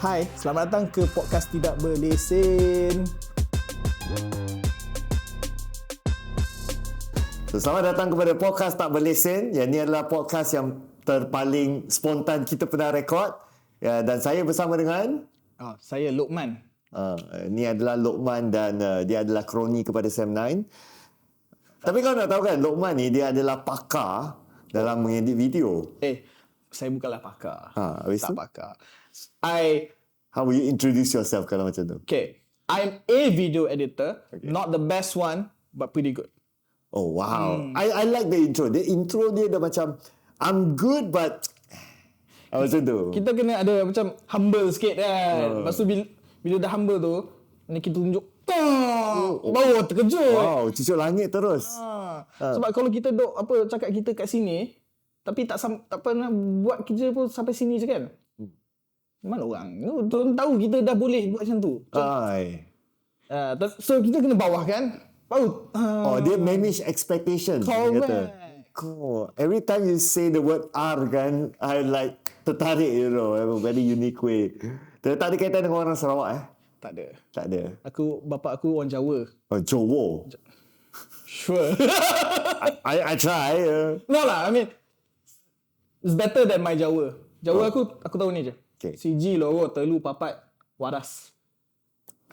Hai, selamat datang ke podcast Tidak Berlesen. Selamat datang kepada podcast Tak Berlesen. Yang ini adalah podcast yang terpaling spontan kita pernah rekod. Ya, dan saya bersama dengan... Saya Luqman. Ini adalah Luqman dan dia adalah kroni kepada Sam 9. Tapi kau nak tahu kan, Luqman ni dia adalah pakar dalam mengedit video. Saya bukanlah pakar. Habis Tak tu? pakar. How will you introduce yourself kalau macam tu? Okay, I'm a video editor. Okay. Not the best one, but pretty good. Oh, wow. I like the intro. The intro dia dah macam, I'm good but... macam tu. Kita kena ada macam humble sikit kan. Lepas tu bila dah humble tu, ni kita tunjuk. Baru terkejut. Wow, cucuk langit terus. Sebab kalau kita duk cakap kita kat sini, tapi tak pernah buat kerja pun sampai sini je kan. Mana orang tahu kita dah boleh buat macam tu. So kita kena bawah kan. Baru dia manage expectation. Cool. Every time you say the word R kan, I like tertarik, you know, a very unique way. Tak ada kaitan dengan orang Sarawak Tak ada. Tak ada. Bapak aku orang Jawa. Jawa. Sure. I try. No lah, I mean it's better than my Jawa. Jawa aku tahu ni je. Okay. Siji, loro, telu, papat, waras.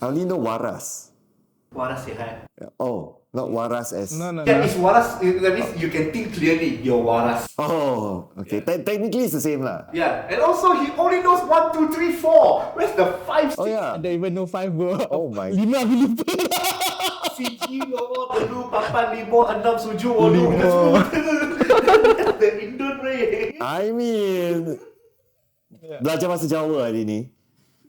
I only know waras. Waras sihat. Oh, not waras as... No. That is waras. That means you can think clearly. You're waras. Oh, okay. Yeah. Technically it's the same lah. Yeah, and also he only knows 1, 2, 3, 4. Where's the 5, 6? Oh yeah. I don't even know 5 bro. Oh my. 5 aku lupa. Siji, loro, telu, papat, lima, enam, tujuh, lapan. The Indon Ray. I mean, belajar bahasa Jawa hari ni.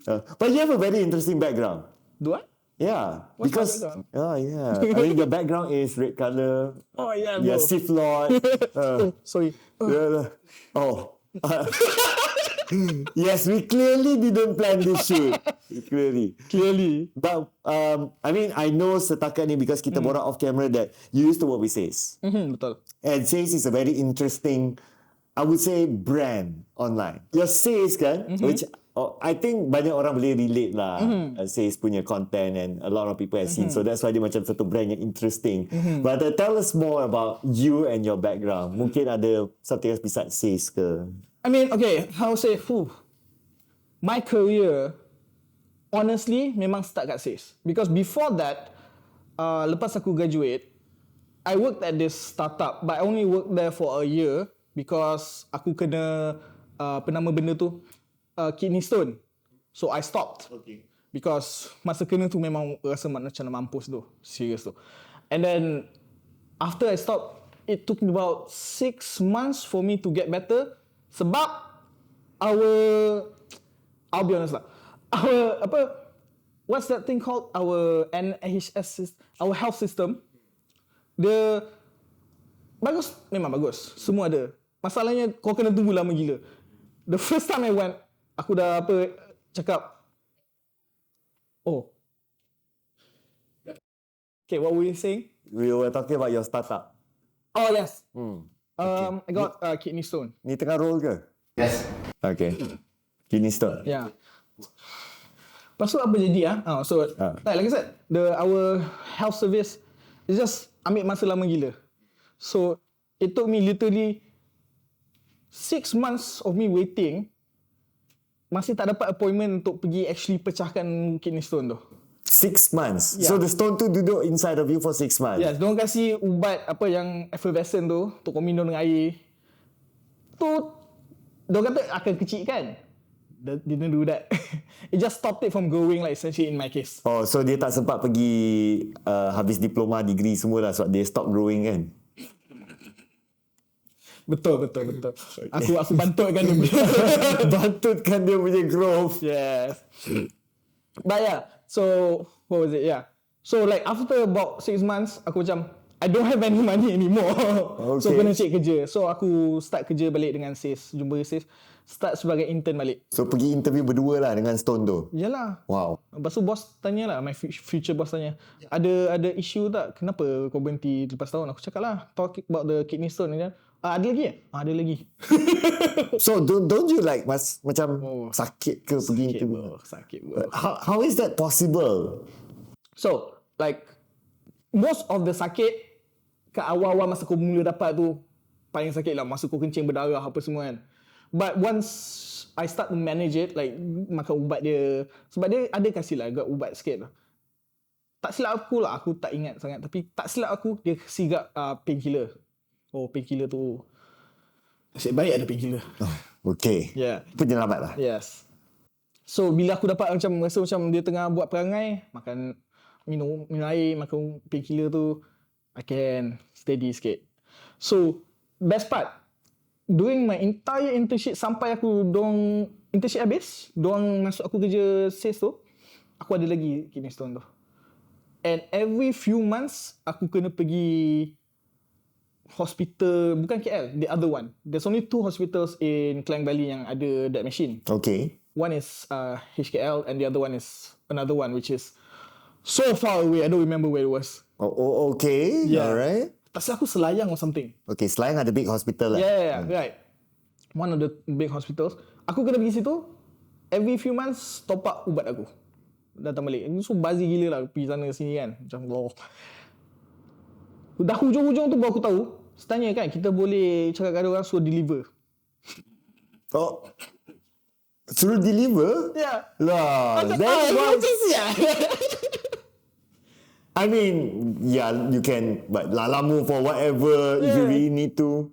But you have a very interesting background. Do I? Yeah, What's because yeah. I mean, your background is red color. Oh yeah, bro. Yeah, Sith Lord. Sorry. Yes, we clearly didn't plan this shoot. Clearly. But I mean, I know setakat ni because kita borak off camera that you used to work with Says. Betul. And Says is a very interesting, I would say, brand online. Your Says kan, which I think banyak orang boleh relate lah. Says punya content and a lot of people have seen. So that's why dia macam satu brand yang interesting. But tell us more about you and your background. Mungkin ada something else besides Says ke? I mean, okay, how say, my career, honestly, memang start kat SAYS. Because before that, lepas aku graduate, I worked at this startup, but I only worked there for a year because aku kena, apa nama benda tu? Kidney stone. So I stopped. Okay. Because masa kena tu memang rasa macam nak mampus tu. Serius tu. And then, after I stopped, it took me about 6 months for me to get better. Sebab I'll be honest lah, what's that thing called? Our NHS, our health system, dia bagus, memang bagus, semua ada. Masalahnya kau kena tunggu lama gila. The first time I went, aku dah cakap, okay, what were you saying? We were talking about your startup. Oh yes. Okay. I got kidney stone. Ni tengah roll ke? Yes. Okay. Kidney stone. Yeah. Lepas tu apa jadi like I said, our health service is just ambil masa lama gila. So it took me literally 6 months of me waiting, masih tak dapat appointment untuk pergi actually pecahkan kidney stone tu. 6 months. Yeah. So the stone tu duduk inside of you for 6 months. Yes, diorang kasih ubat apa yang effervescent tu untuk kau minum dengan air. Tu diorang kata akan kecil kan? Didn't do that. It just stopped it from growing like essentially in my case. Oh, so dia tak sempat pergi habis diploma, degree semua lah sebab dia stop growing kan? Betul. Okay. Aku bantutkan dia punya. Bantutkan dia punya growth. Yes. But yeah, so what was it? Yeah. So like after about 6 months, aku macam I don't have any money anymore. Okay. So kena cari kerja. So aku start kerja balik dengan Says, jumpa Says, start sebagai intern balik. So pergi interview berdua lah dengan Stone tu. Yalah. Wow. Lepas tu bos tanya lah, my future boss tanya, ada issue tak? Kenapa kau berhenti lepas tahun? Aku cakap lah, talk about the kidney stone. Ada lagi ya? Ada lagi. So don't you like macam sakit ke pergi tu? Sakit bro. How is that possible? So, like, most of the sakit kat awal-awal masa kau mula dapat tu paling sakit lah, masa kau kencing berdarah apa semua kan. But once I start to manage it, like makan ubat dia, sebab dia ada kasih lah agak ubat sikit lah. Tak silap aku lah, aku tak ingat sangat, tapi tak silap aku dia kasih agak painkiller. Oh, painkiller tu nasib baik ada painkiller. Okay. Yeah. Penyelamat lah. Yes. So bila aku dapat macam rasa macam dia tengah buat perangai, makan minum air, makan painkiller tu, I can steady sikit. So best part, during my entire internship sampai aku dorang internship habis, dorang masuk aku kerja sales tu, aku ada lagi kidney stone tu. And every few months aku kena pergi hospital, bukan KL, the other one. There's only 2 hospitals in Klang Valley yang ada that machine. Okay. One is HKL and the other one is another one which is so far away. I don't remember where it was. Okay. Yeah. Alright. Tak silap aku Selayang or something. Okay, Selayang ada big hospital lah. Yeah, right. One of the big hospitals. Aku kena pergi situ. Every few months top up ubat aku. Datang balik. So buzzy gila lah pergi sana sini kan. Macam dah hujung-hujung tu baru aku tahu. Setanya kan kita boleh cakap kat orang suruh deliver. Oh. Suruh deliver? Yeah. Lah, that was... I mean, yeah, you can but lalamu for whatever if you really need to.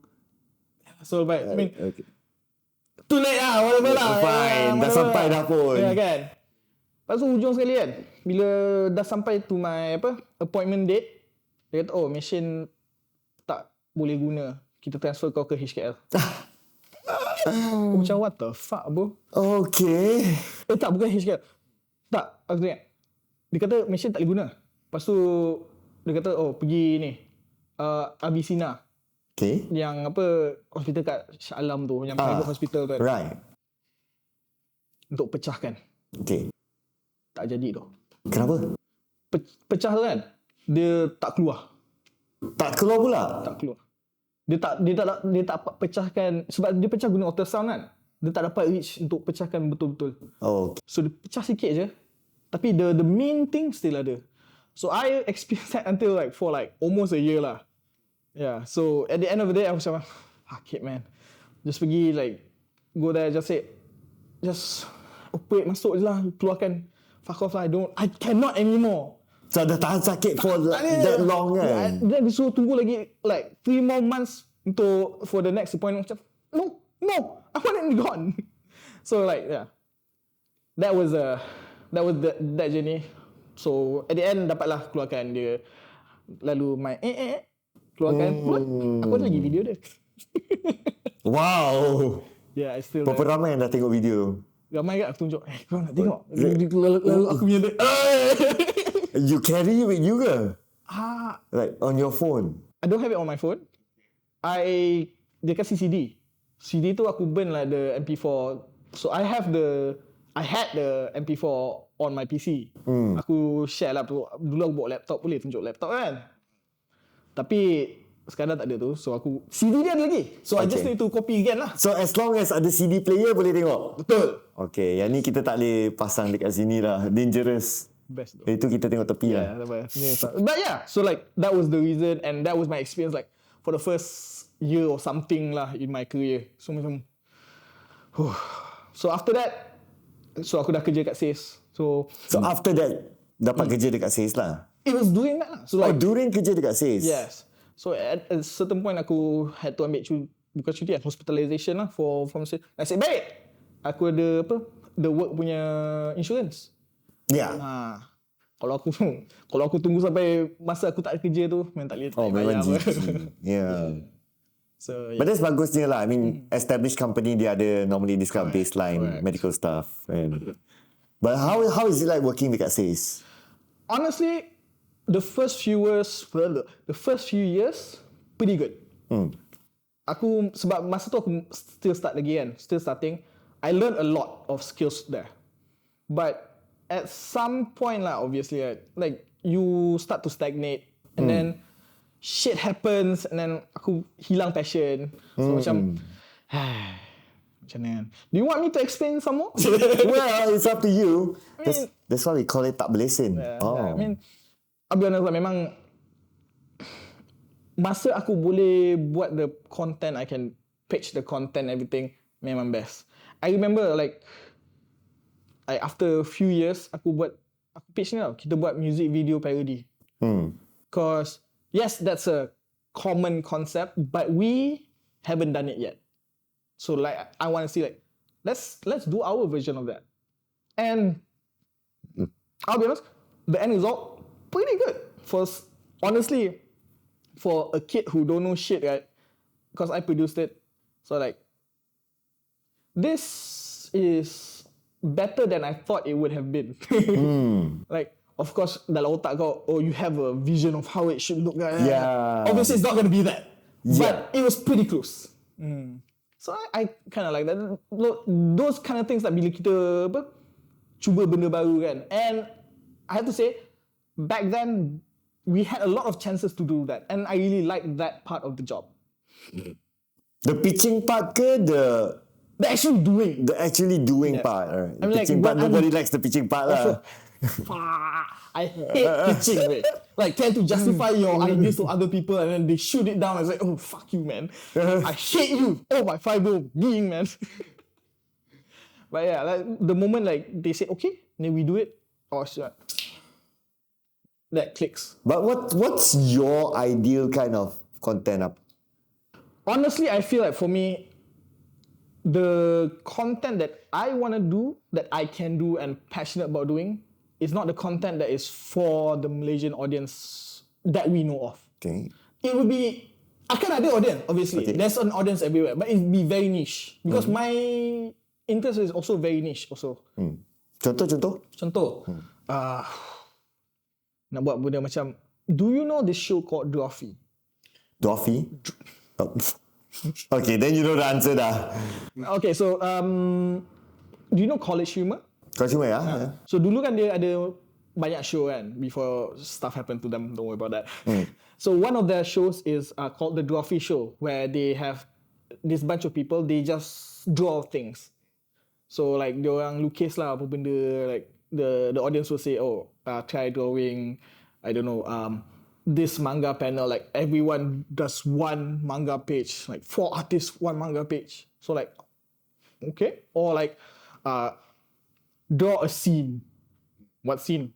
So, but I mean, Okay. too late lah, whatever lah. Fine, dah sampai dah pun. Ya kan. Lepas tu hujung sekali kan, bila dah sampai to my appointment date, dia kata, mesin tak boleh guna. Kita transfer kau ke HKL. Aku macam, what the fuck bro? Okay. Tak, bukan HKL. Tak, aku tengok. Dia kata mesin tak boleh guna. Lepas tu, dia kata, pergi ni. Abisina. Okay. Yang hospital kat Shah Alam tu. Yang private hospital tu kan. Right. Untuk pecahkan. Okay. Tak jadi tu. Kenapa? Pecah tu kan, dia tak keluar. Tak keluar pula? Tak keluar. Dia tak pecahkan, sebab dia pecah guna ultrasound kan. Dia tak dapat reach untuk pecahkan betul-betul. Oh. Okay. So dia pecah sikit je. Tapi the main thing still ada. So I experienced that until for almost a year lah. Yeah. So at the end of the day aku macam, fuck it man. Just pergi go there, just operate, masuk je lah, keluarkan. Fuck off lah, I cannot anymore. So dah tahan sakit for that long kan? Then disuruh tunggu lagi 3 more months for the next appointment. Macam, no, I want it gone. So yeah, that was that journey. So at the end dapatlah keluarkan dia. Lalu my keluarkan. Aku ada lagi video dia. Wow. Yeah, I still. Berapa ramai yang dah tengok video? Ramai kan aku tunjuk. Kau nak tengok? Lalu aku punya dia. You carry it with you ke? Like on your phone? I don't have it on my phone. Dia kasih CD. CD tu aku burn lah the MP4. So I had the MP4 on my PC. Aku share lah tu. Dulu aku bawa laptop, boleh tunjuk laptop kan. Tapi sekarang tak ada tu. So aku CD dia ada lagi. So I just need to copy again lah. So as long as ada CD player boleh tengok? Betul. Okay, yang ni kita tak boleh pasang dekat sini lah. Dangerous. Best tu. Itu kita tengok tepi lah. But yeah, so that was the reason and that was my experience for the first year or something lah in my career. So macam so after that, so aku dah kerja kat sales. So after that dapat kerja dekat sales lah. It was doing that lah. So during kerja dekat sales. Yes. So at a certain point aku had to ambil cuti hospitalization lah from sales. Nasib baik aku ada the work punya insurance. Ya. Kalau aku tunggu sampai masa aku tak ada kerja tu, memang tak boleh bayar apa. Yeah. So, But that's bagusnya lah. I mean, established company dia ada normally this kind of baseline medical stuff. But how is it like working dekat sales? Honestly, the first few years pretty good. Aku sebab masa tu aku still starting. I learned a lot of skills there. But at some point lah, obviously, you start to stagnate, and then shit happens and then aku hilang passion. So macam macam mana? Do you want me to explain some more? Well, it's up to you. That's why we call it tak berlesen. I mean, I'll be honest lah, memang masa aku boleh buat the content, I can pitch the content, everything, memang best. I remember like after a few years, aku pitch ni tau, kita buat music video parody. Because yes, that's a common concept, but we haven't done it yet. So like I want to see like let's do our version of that. And I'll be honest, the end result pretty good. Honestly, for a kid who don't know shit, right? Because I produced it, so like this is better than I thought it would have been. Like, of course, dalam otak kau, you have a vision of how it should look like. Yeah. Obviously, it's not gonna be that, Yeah. but it was pretty close. So I kind of like that. Those kind of things that bila kita cuba benda baru kan. And I have to say, back then we had a lot of chances to do that, and I really liked that part of the job. The pitching part ke the actually doing. The actually doing part. Right? I mean, pitching part, nobody likes the pitching part lah. I hate pitching, right? Like trying to justify your ideas to other people and then they shoot it down and say, oh fuck you, man. I hate you. Oh my fiber being, man. But yeah, like the moment like they say okay, then we do it. Oh shit. That clicks. But what's your ideal kind of content up? Honestly, I feel like for me, the content that I want to do, that I can do and passionate about doing, is not the content that is for the Malaysian audience that we know of. Okay. It would be, akan ada audience, obviously. Okay. There's an audience everywhere, but it would be very niche. Because my interest is also very niche also. Contoh? Nak buat benda macam, do you know this show called Dwarfy? Dwarfy? Okay, then you know the answer dah. Okay, so do you know College Humor? Kau cuma ya? So dulu kan dia ada banyak show kan, before stuff happened to them, don't worry about that. So one of their shows is called the Dwarfy Show, where they have this bunch of people, they just draw things. So like dia orang lukis lah apa benda, like the audience will say, oh, try drawing, I don't know, this manga panel, like everyone does one manga page, like 4 artists, one manga page. So like, okay. Or like, draw a scene. What scene?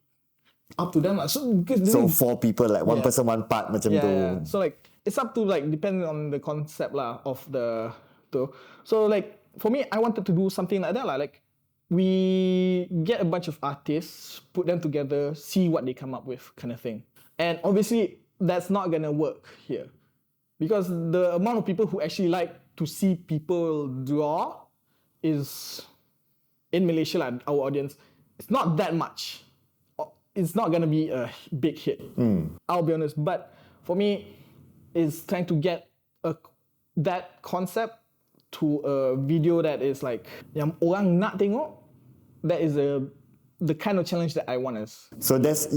Up to them lah. So 4 people, like one person, one part macam tu. Yeah. So like, it's up to like, depending on the concept lah of the. So like, for me, I wanted to do something like that lah. Like, we get a bunch of artists, put them together, see what they come up with, kind of thing. And obviously, that's not gonna work here, because the amount of people who actually like to see people draw is, in Malaysia, like our audience, it's not that much. It's not gonna be a big hit. I'll be honest. But for me, it's trying to get that concept to a video that is like yang orang nak tengok. That is the kind of challenge that I want us. So that's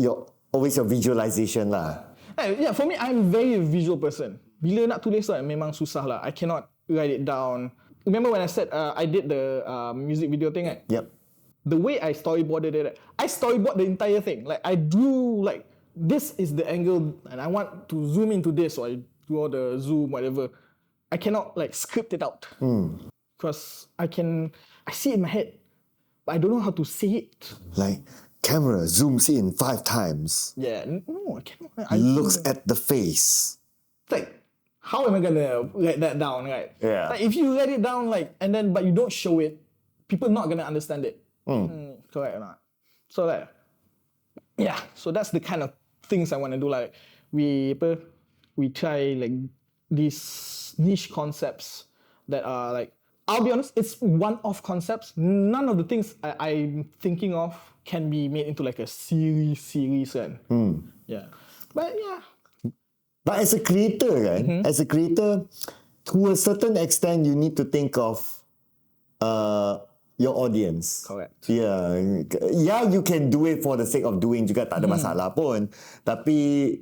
always your visualization lah. Yeah, for me, I'm very visual person. Bila nak tulis lah, memang susah lah. I cannot write it down. Remember when I said I did the music video thing, right? Yep. The way I storyboarded it, I storyboard the entire thing. Like I drew like, this is the angle and I want to zoom into this, or I draw the zoom, whatever. I cannot like script it out. Because I see it in my head, but I don't know how to say it. Like, camera zooms in 5 times. Yeah, no, I cannot. Looks at the face. Like, how am I gonna write that down, right? Yeah. Like, if you write it down, like, and then, but you don't show it, people not gonna understand it. Correct or not? So like, yeah. So that's the kind of things I want to do. Like, we try like these niche concepts that are like, I'll be honest, it's one-off concepts. None of the things I'm thinking of can be made into like a series kan. Yeah. But yeah. But as a creator kan, as a creator, to a certain extent, you need to think of your audience. Correct. Yeah, you can do it for the sake of doing juga, tak ada masalah pun. Tapi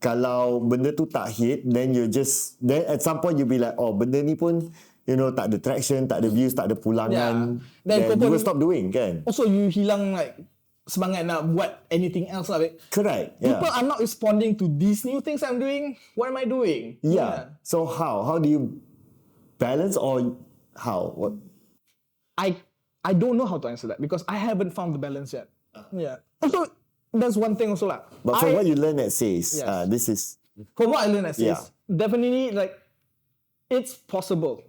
kalau benda tu tak hit, then at some point you'll be like, oh, benda ni pun, tak ada traction, tak ada views, tak ada pulangan. Then Then you will stop doing, kan? Also, you hilang like semangat nak buat anything else lah. Correct. Yeah. People are not responding to these new things I'm doing. What am I doing? Yeah. So how do you balance, or how? What? I don't know how to answer that because I haven't found the balance yet. Yeah. Also, that's one thing also lah. But from what you learn at SAYS, Yes. this is... From what I learned at Yeah. SAYS, definitely like it's possible.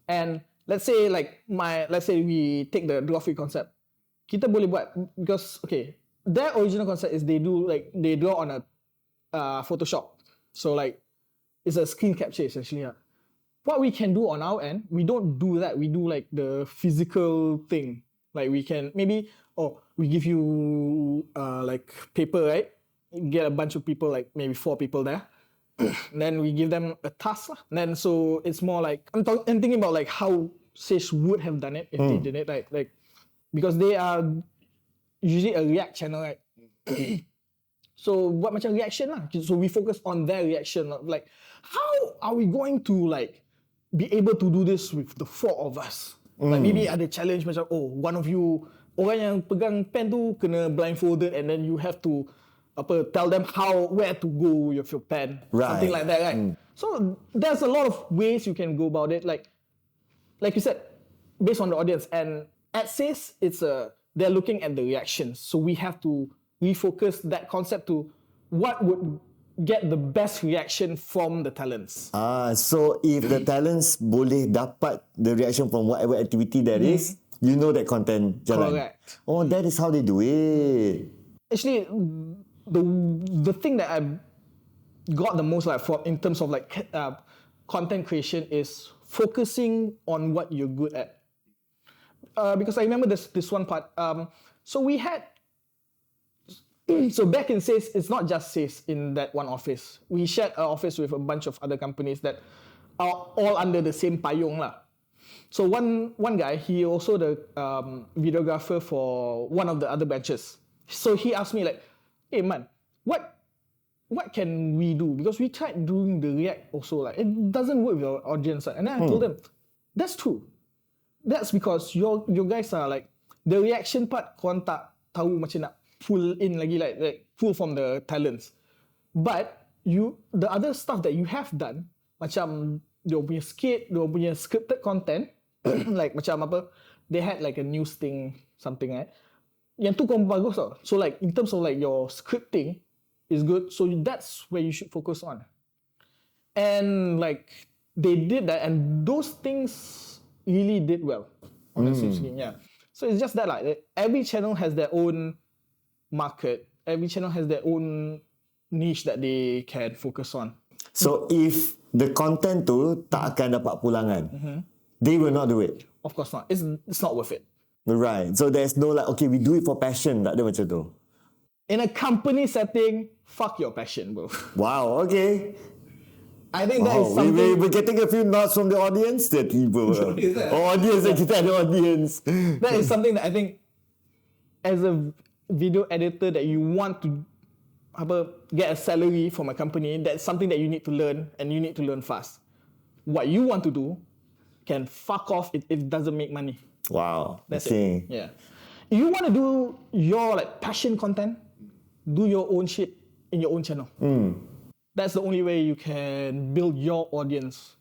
And let's say we take the dwarfy concept. Kita boleh buat because their original concept is they draw on a Photoshop. So like it's a screen capture essentially. What we can do on our end, we don't do that. We do like the physical thing. Like we can maybe we give you like paper, right? Get a bunch of people, like maybe 4 people there. Then we give them a task. Then so it's more like I'm thinking about like how SAYS would have done it if they did it, right? Like because they are usually a React channel, right? So what macam reaction lah. So we focus on their reaction. Like how are we going to like be able to do this with the 4 of us? Like maybe ada challenge macam one of you, orang yang pegang pen tu kena blindfolded and then you have to tell them where to go with your pen. Right. Something like that, right? So there's a lot of ways you can go about it. Like you said, based on the audience. And at SAYS, they're looking at the reactions. So we have to refocus that concept to what would get the best reaction from the talents. So if the talents boleh dapat the reaction from whatever activity there is, you know that content jalan. Correct. Oh, that is how they do it. Actually, the thing that I got the most like in terms of like content creation is focusing on what you're good at. Because I remember this one part. So we had. So back in SAYS, it's not just SAYS in that one office. We shared an office with a bunch of other companies that are all under the same payung lah. So one guy, he also the videographer for one of the other branches. So he asked me like, "Hey man, what can we do? Because we tried doing the React also, like it doesn't work with our audience." And then I told them, "That's true. That's because your guys are like the reaction part, korang tak tahu macam nak pull in lagi like pull from the talents. But the other stuff that you have done, macam dia punya skit, dia punya scripted content, like macam apa, they had like a news thing, something right? Yang tu korang bagus tau. So like in terms of like your scripting is good, so that's where you should focus on. And like they did that, and those things really did well. Honestly speaking, yeah. So it's just that like every channel has their own market. Every channel has their own niche that they can focus on. So if the content tu tak akan dapat pulangan, they will not do it. Of course not. It's not worth it. Right. So there's no like, okay, we do it for passion. Tak ada macam tu. In a company setting, fuck your passion, bro. Wow. Okay. I think that is something. We're getting a few nods from the audience. That people. Audience, kita ada audience. That is something that I think, as a video editor, that you want to get a salary from a company, that's something that you need to learn, and you need to learn fast. What you want to do can fuck off if it doesn't make money. Wow. That's okay. it. Yeah. If you want to do your like passion content, do your own shit in your own channel. That's the only way you can build your audience.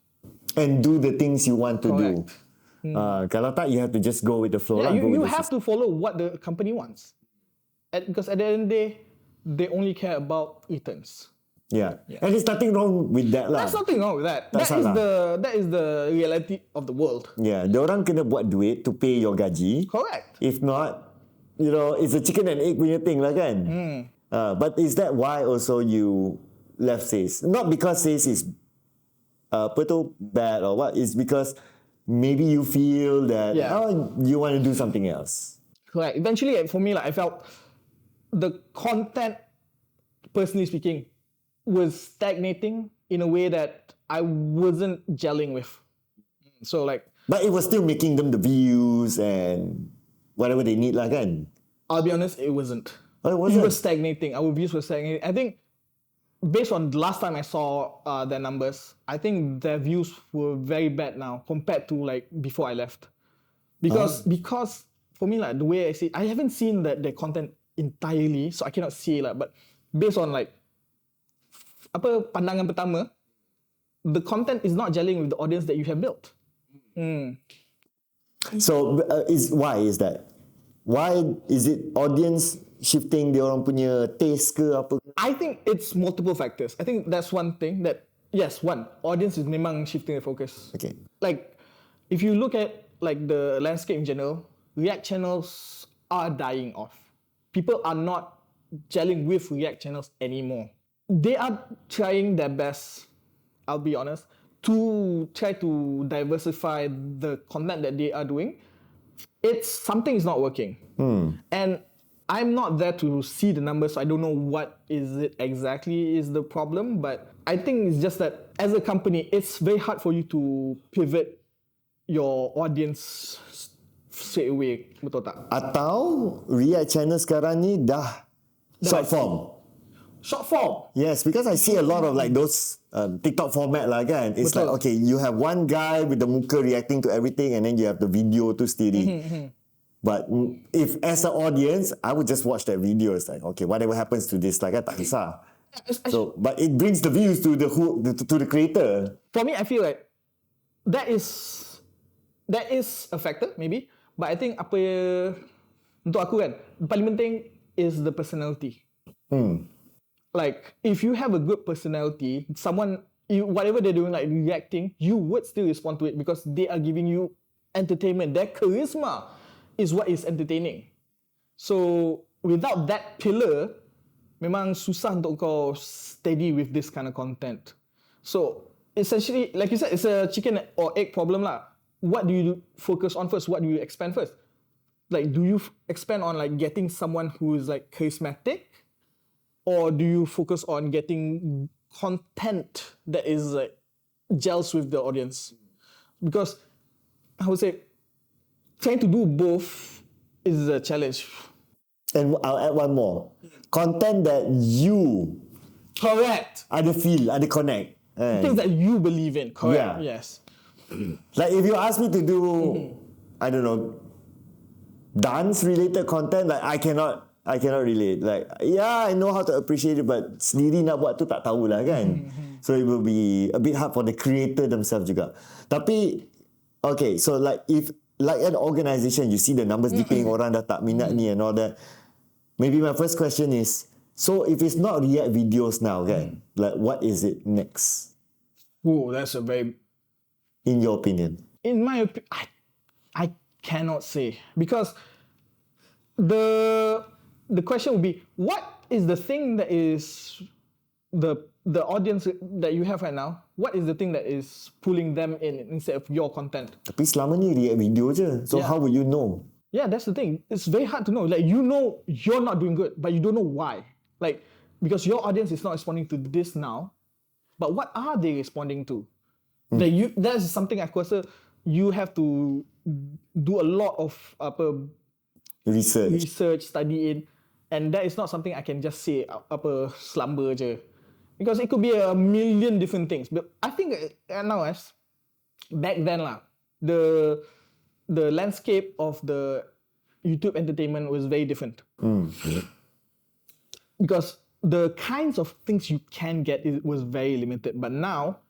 And do the things you want to Correct. do. Kalau tak, you have to just go with the flow. Yeah, you have to follow what the company wants. Because at the end of the day, they only care about returns. Yeah. And there's nothing wrong with that lah. There's nothing wrong with that. Tak That is the reality of the world. Yeah, diorang kena buat duit to pay your gaji. Correct. If not, it's a chicken and egg punya thing lah kan. But is that why also you left SAYS? Not because SAYS is bad or what? It's because maybe you feel that you want to do something else. Correct. Eventually, for me, like I felt the content, personally speaking, was stagnating in a way that I wasn't gelling with. So like, but it was still making them the views and whatever they need lah kan. I'll be honest, it wasn't. Oh, it wasn't? It was stagnating. Our views were stagnating. I think based on the last time I saw their numbers, I think their views were very bad now compared to like before I left. Because for me, like the way I see it, I haven't seen their content entirely, so I cannot say like, but based on like pandangan pertama, the content is not gelling with the audience that you have built. So why is that? Why is it audience shifting dia orang punya taste ke apa? I think it's multiple factors. I think that's one thing that, yes, one, audience is memang shifting the focus. Okay. Like, if you look at like the landscape in general, React channels are dying off. People are not gelling with React channels anymore. They are trying their best, I'll be honest, to try to diversify the content that they are doing. Something is not working. And I'm not there to see the numbers, so I don't know what is it exactly is the problem, but I think it's just that as a company, it's very hard for you to pivot your audience straight away, betul tak? Atau React channel sekarang ni dah short form. Short form. Yes, because I see a lot of like those TikTok format lah kan. It's Betul. like, okay, you have one guy with the muka reacting to everything and then you have the video tu sendiri. But if as an audience, I would just watch that video. It's like, okay, whatever happens to this, like, tak kisah. So, but it brings the views to the creator. For me, I feel like that is a factor maybe, but I think untuk aku kan, paling penting is the personality. Like, if you have a good personality, whatever they're doing, like reacting, you would still respond to it because they are giving you entertainment. Their charisma is what is entertaining. So, without that pillar, memang susah untuk kau steady with this kind of content. So, essentially, like you said, it's a chicken or egg problem lah. What do you focus on first? What do you expand first? Like, do you expand on like getting someone who is like charismatic? Or do you focus on getting content that is like gels with the audience? Because I would say trying to do both is a challenge. And I'll add one more. Content that you Correct. ada feel, ada connect. Things that you believe in. Correct. Yeah. Yes. Like if you ask me to do, I don't know, dance related content, like I cannot relate. Like, yeah, I know how to appreciate it, but sendiri nak buat tu tak tahulah kan. So it will be a bit hard for the creator themselves juga. Tapi, okay, so like if like an organisation, you see the numbers dipping, orang dah tak minat ni and all that. Maybe my first question is, so if it's not React videos now kan, like what is it next? Oh, that's a very... In your opinion? In my opinion, I cannot say. Because the question would be, what is the thing that is the audience that you have right now? What is the thing that is pulling them in instead of your content? Tapi selama ni React video je. So how will you know? Yeah, that's the thing. It's very hard to know. Like, you know you're not doing good, but you don't know why. Like, because your audience is not responding to this now, but what are they responding to? Like, that's something aku rasa you have to do a lot of research, study in, and that is not something I can just say selamba je. Because it could be a million different things. But I think now back then lah, the landscape of the YouTube entertainment was very different. Because the kinds of things you can get was very limited. But now,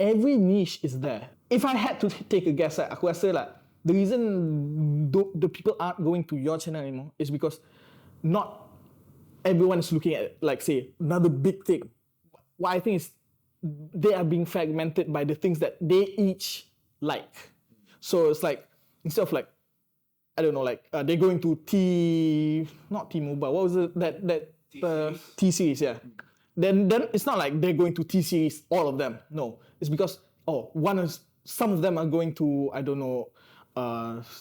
every niche is there. If I had to take a guess, aku rasa lah, the reason the people aren't going to your channel anymore is because not everyone is looking at, like, say, another big thing. What I think is they are being fragmented by the things that they each like. So it's like, instead of like, I don't know, like they're going to not T-Mobile, what was it, that T-Series, yeah. Then it's not like they're going to T-Series, all of them. No, it's because, some of them are going to, I don't know,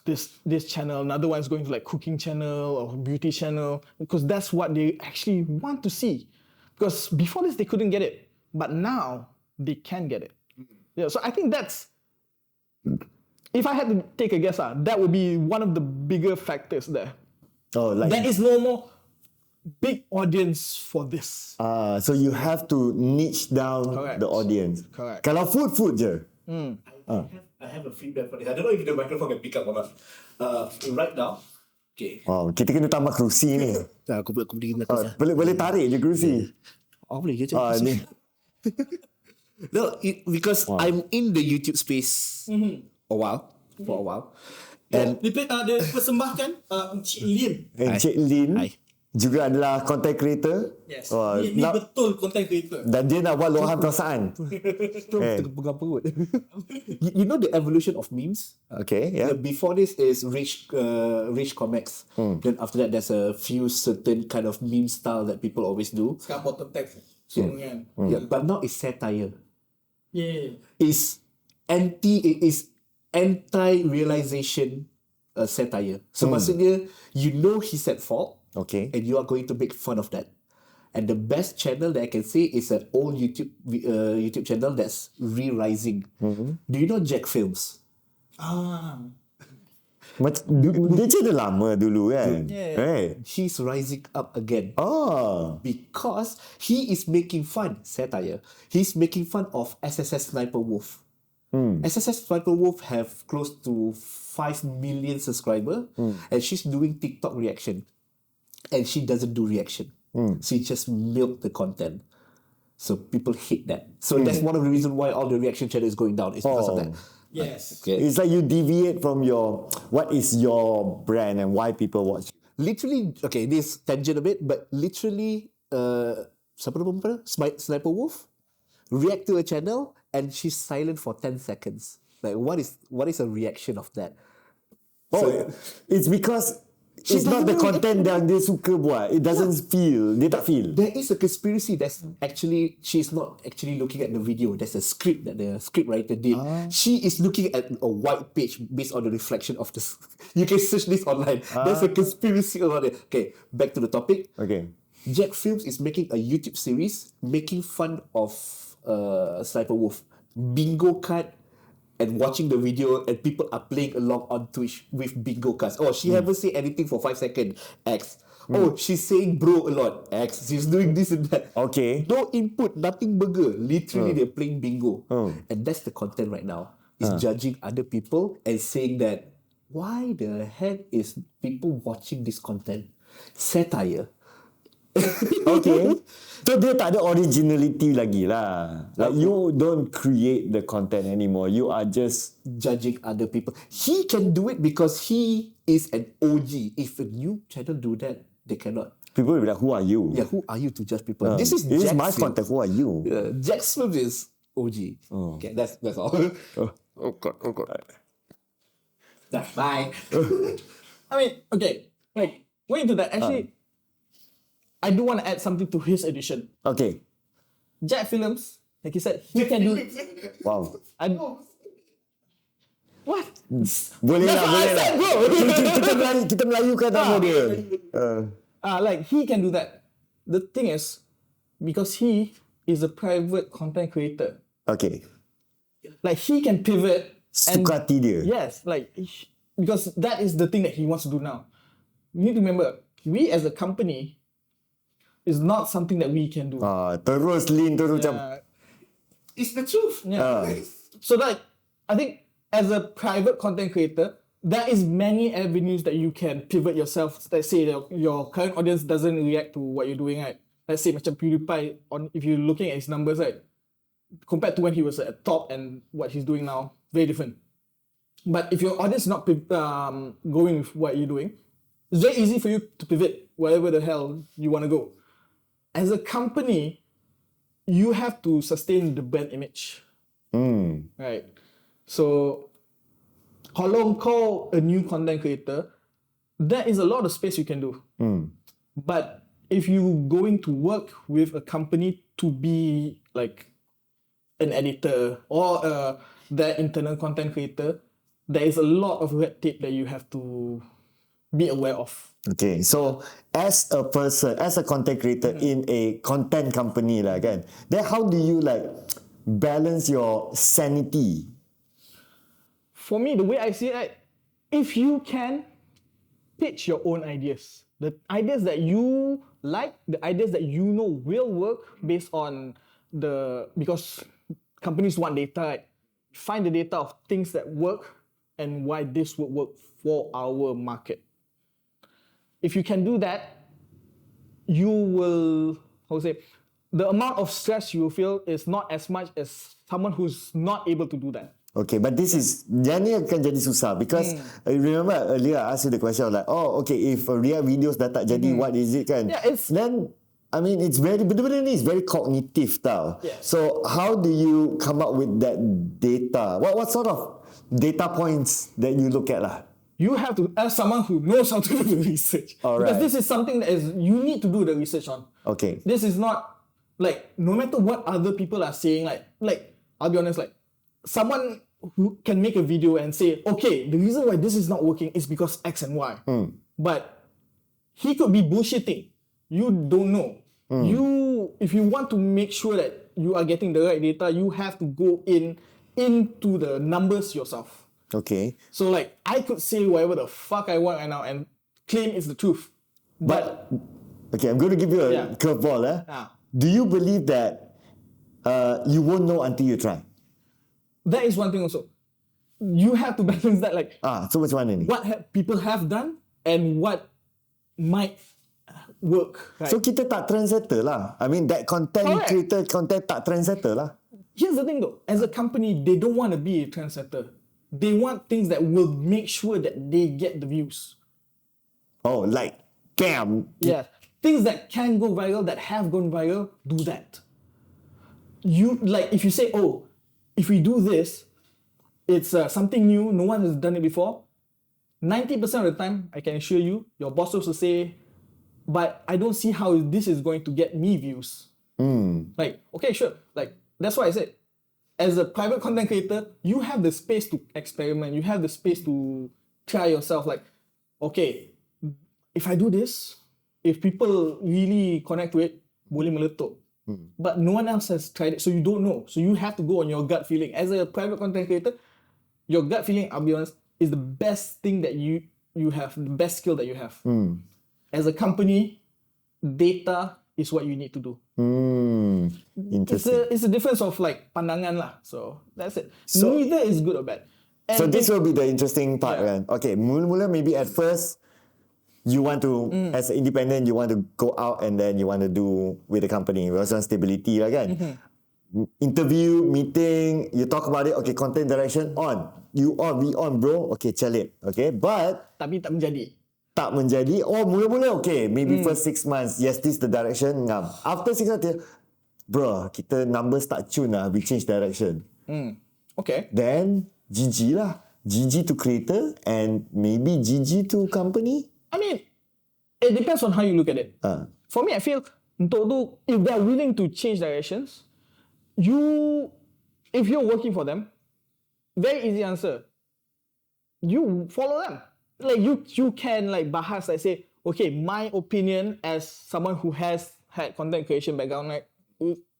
this channel, another one is going to like cooking channel or beauty channel, because that's what they actually want to see. Because before this, they couldn't get it. But now, they can get it. Yeah, so I think that's, if I had to take a guess, that would be one of the bigger factors there. Oh, like there is no more big audience for this. So you have to niche down Correct. the audience. Correct. Kalau food je. I have a feedback for this. I don't know if the microphone can pick up or not. Right now, okay. Wow, kita kena tambah kerusi ni. Aku berdiri belakang. Boleh tarik je kerusi. Boleh je. Ni. No, because I'm in the YouTube space for a while. And dia persembahkan Encik Lin. Encik Lin Hai. juga adalah content creator. Yes. Ni betul content creator. Dan dia nak buat luahan perasaan. Pegang perut. You know the evolution of memes? Okay, yeah. Before this is rich comics. Then after that, there's a few certain kind of meme style that people always do. Sekarang bottom text. Yeah, but now it's satire. Yeah. It is anti-realization satire. So maksudnya, you know he's at fault. Okay. And you are going to make fun of that. And the best channel that I can say is an old YouTube channel that's re-rising. Do you know Jack Films? Dia channel lama dulu kan. Right. He's rising up again. Because he is making fun, satire. He's making fun of SSS Sniper Wolf. SSS Sniper Wolf have close to 5 million subscribers, and she's doing TikTok reaction. And she doesn't do reaction. She just milk the content. So people hate that. So that's one of the reasons why all the reaction channel is going down. It's because of that. Yes. Okay. It's like you deviate from what is your brand and why people watch. Literally, okay, this tangent a bit, but literally, siapa nama perempuan? Sniper Wolf react to a channel and she's silent for 10 seconds. Like, what is a reaction of that? It's because it's not the content yang dia suka buat. It doesn't feel. Dia tak feel. There is a conspiracy that's actually, she's not actually looking at the video. There's a script that the script writer did. She is looking at a white page based on the reflection of the... You can search this online. There's a conspiracy about it. Okay, back to the topic. Okay. Jack Films is making a YouTube series making fun of Sniper Wolf. Bingo card and watching the video, and people are playing along on Twitch with bingo cards. Oh, she haven't said anything for 5 seconds. X. Oh, she's saying bro a lot. X. She's doing this and that. Okay. No input, nothing burger. Literally, they're playing bingo. And that's the content right now. It's judging other people and saying that, why the heck is people watching this content? Satire. Okay. So dia tak ada originality lagi lah. Like you don't create the content anymore. You are just judging other people. He can do it because he is an OG. If a new channel do that, they cannot. People will be like, who are you? Yeah, who are you to judge people? This is my content. Who are you? Jack Smith is OG. Okay, that's all. Oh God. Bye. I mean, okay, like going to that, actually, I do want to add something to his edition. Okay. Jack Films, like you said, he can do. Wow. What? Boleh That's lah, what I boleh lah. said, bro. Kita Melayukan nama dia. Like he can do that. The thing is, because he is a private content creator, Okay. like he can pivot. Suka hati dia. Yes, like because that is the thing that he wants to do now. You need to remember, we as a company is not something that we can do. Terus macam It's the truth. Yeah. So like, I think as a private content creator, there is many avenues that you can pivot yourself. Let's say your current audience doesn't react to what you're doing, right? Let's say macam PewDiePie, if you're looking at his numbers, right? Compared to when he was at top and what he's doing now, very different. But if your audience is not going with what you're doing, it's very easy for you to pivot wherever the hell you want to go. As a company, you have to sustain the brand image. Right? So, kalau kau a new content creator, there is a lot of space you can do. But if you going to work with a company to be like an editor or their internal content creator, there is a lot of red tape that you have to be aware of. Okay, so as a person, as a content creator in a content company lah kan, then how do you like balance your sanity? For me, the way I see it, if you can pitch your own ideas, The ideas that you like, the ideas that you know will work based on because companies want data, right? Find the data of things that work and why this would work for our market. If you can do that, you will, the amount of stress you will feel is not as much as someone who's not able to do that. Okay, but this is yang ni akan jadi susah because remember earlier I asked you the question of like, if real videos dah tak jadi, what is it kan? Yeah, then I mean it's very benda-benda ni is very cognitive tau. Yeah. So how do you come up with that data? What sort of data points that you look at lah? You have to ask someone who knows how to do the research. Alright. Because this is something that you need to do the research on. Okay. This is not like, no matter what other people are saying, like I'll be honest, like someone who can make a video and say, okay, the reason why this is not working is because X and Y. But he could be bullshitting. You don't know. If you want to make sure that you are getting the right data, you have to go into the numbers yourself. Okay. So like, I could say whatever the fuck I want right now and claim it's the truth. But okay, I'm going to give you a curveball. Do you believe that you won't know until you try? That is one thing also. You have to balance that, like so macam mana ni? what people have done and what might work. Right? So kita tak trendsetter lah. I mean that content creator content tak trendsetter lah. Here's the thing though, as a company, they don't want to be a trendsetter. They want things that will make sure that they get the views. Oh, like scam. Yeah. Things that can go viral, that have gone viral, do that. You like, if you say, if we do this, it's something new, no one has done it before. 90% of the time, I can assure you, your bosses will say, but I don't see how this is going to get me views. Like, okay, sure. Like, that's why I said, as a private content creator, you have the space to experiment. You have the space to try yourself. Like, okay, if I do this, if people really connect to it, boleh meletup. But no one else has tried it, so you don't know. So you have to go on your gut feeling. As a private content creator, your gut feeling, I'll be honest, is the best thing that you have, the best skill that you have. As a company, data is what you need to do. Interesting. It's a difference of like pandangan lah. So that's it. So neither is good or bad. And so this will be the interesting part, kan? Okay, mula-mula maybe at first you want to, as an independent, you want to go out and then you want to do with the company. You also want stability lah kan? Interview, meeting, you talk about it, okay, content direction, on. You on, we on bro, okay, chalit. Okay, but tapi tak menjadi. Tak menjadi. Mula-mula okay, maybe first 6 months, yes, this is the direction, ngam. After 6 months, bro, kita numbers tak tune lah, we change direction. Okay. Then, GG lah. GG to creator and maybe GG to company. I mean, it depends on how you look at it. For me, I feel untuk tu, if they're willing to change directions, if you're working for them, very easy answer. You follow them. Like you can like bahas, like say, okay, my opinion as someone who has had content creation background, like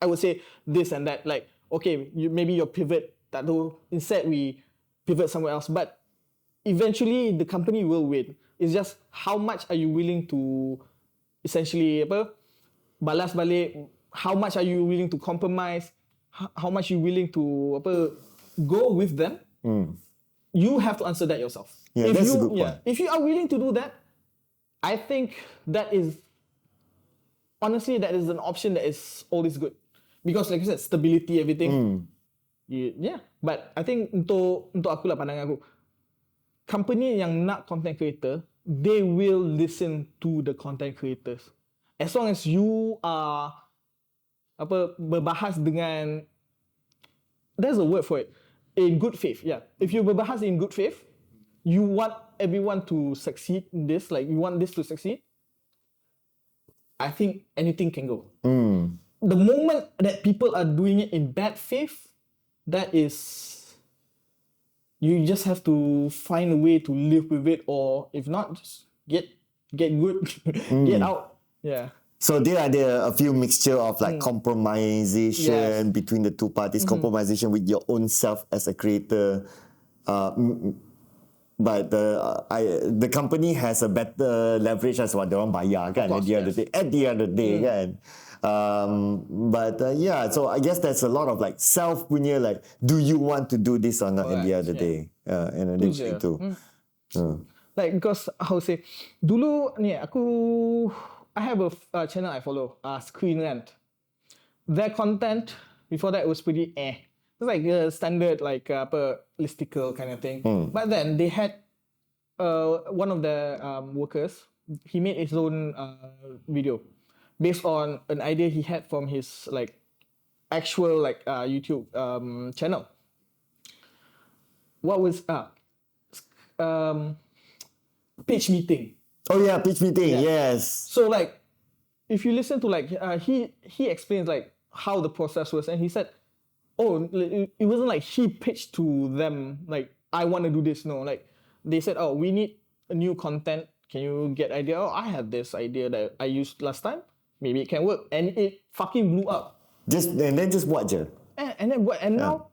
I would say this and that. Like, okay, maybe your pivot that do instead we pivot somewhere else, but eventually the company will win. It's just how much are you willing to essentially balas balik, how much are you willing to compromise, how much you willing to go with them. You have to answer that yourself. Yeah, that's a good point. If you are willing to do that, I think that is honestly that is an option that is always good. Because like I said, stability, everything. But I think untuk aku lah, pandangan aku, company yang nak content creator, they will listen to the content creators. As long as you are berbahas dengan, there's a word for it, in good faith. Yeah, if you berbahas in good faith, you want everyone to succeed in this, like you want this to succeed, I think anything can go. The moment that people are doing it in bad faith, that is, you just have to find a way to live with it, or if not, just get good, get out. Yeah. So there are a few mixture of like compromisation between the two parties, compromisation with your own self as a creator. but the company has a better leverage as what orang bayar kan course, at the end of the day kan. Yeah, so I guess there's a lot of like self punya like, do you want to do this or not at the end of the day? And Tu I je. think too. Like because how to say, dulu ni I have a channel I follow, Screen Rant. Their content before that was pretty It's like a standard like listicle kind of thing. But then they had one of the workers. He made his own video based on an idea he had from his like actual like YouTube channel. What was pitch meeting? Oh yeah, pitch meeting. Yes. So like, if you listen to like he explains like how the process was, and he said, oh, it wasn't like he pitched to them like I want to do this. No, like they said, oh, we need a new content. Can you get idea? Oh, I had this idea that I used last time. Maybe it can work, and it fucking blew up. Just buat je. And now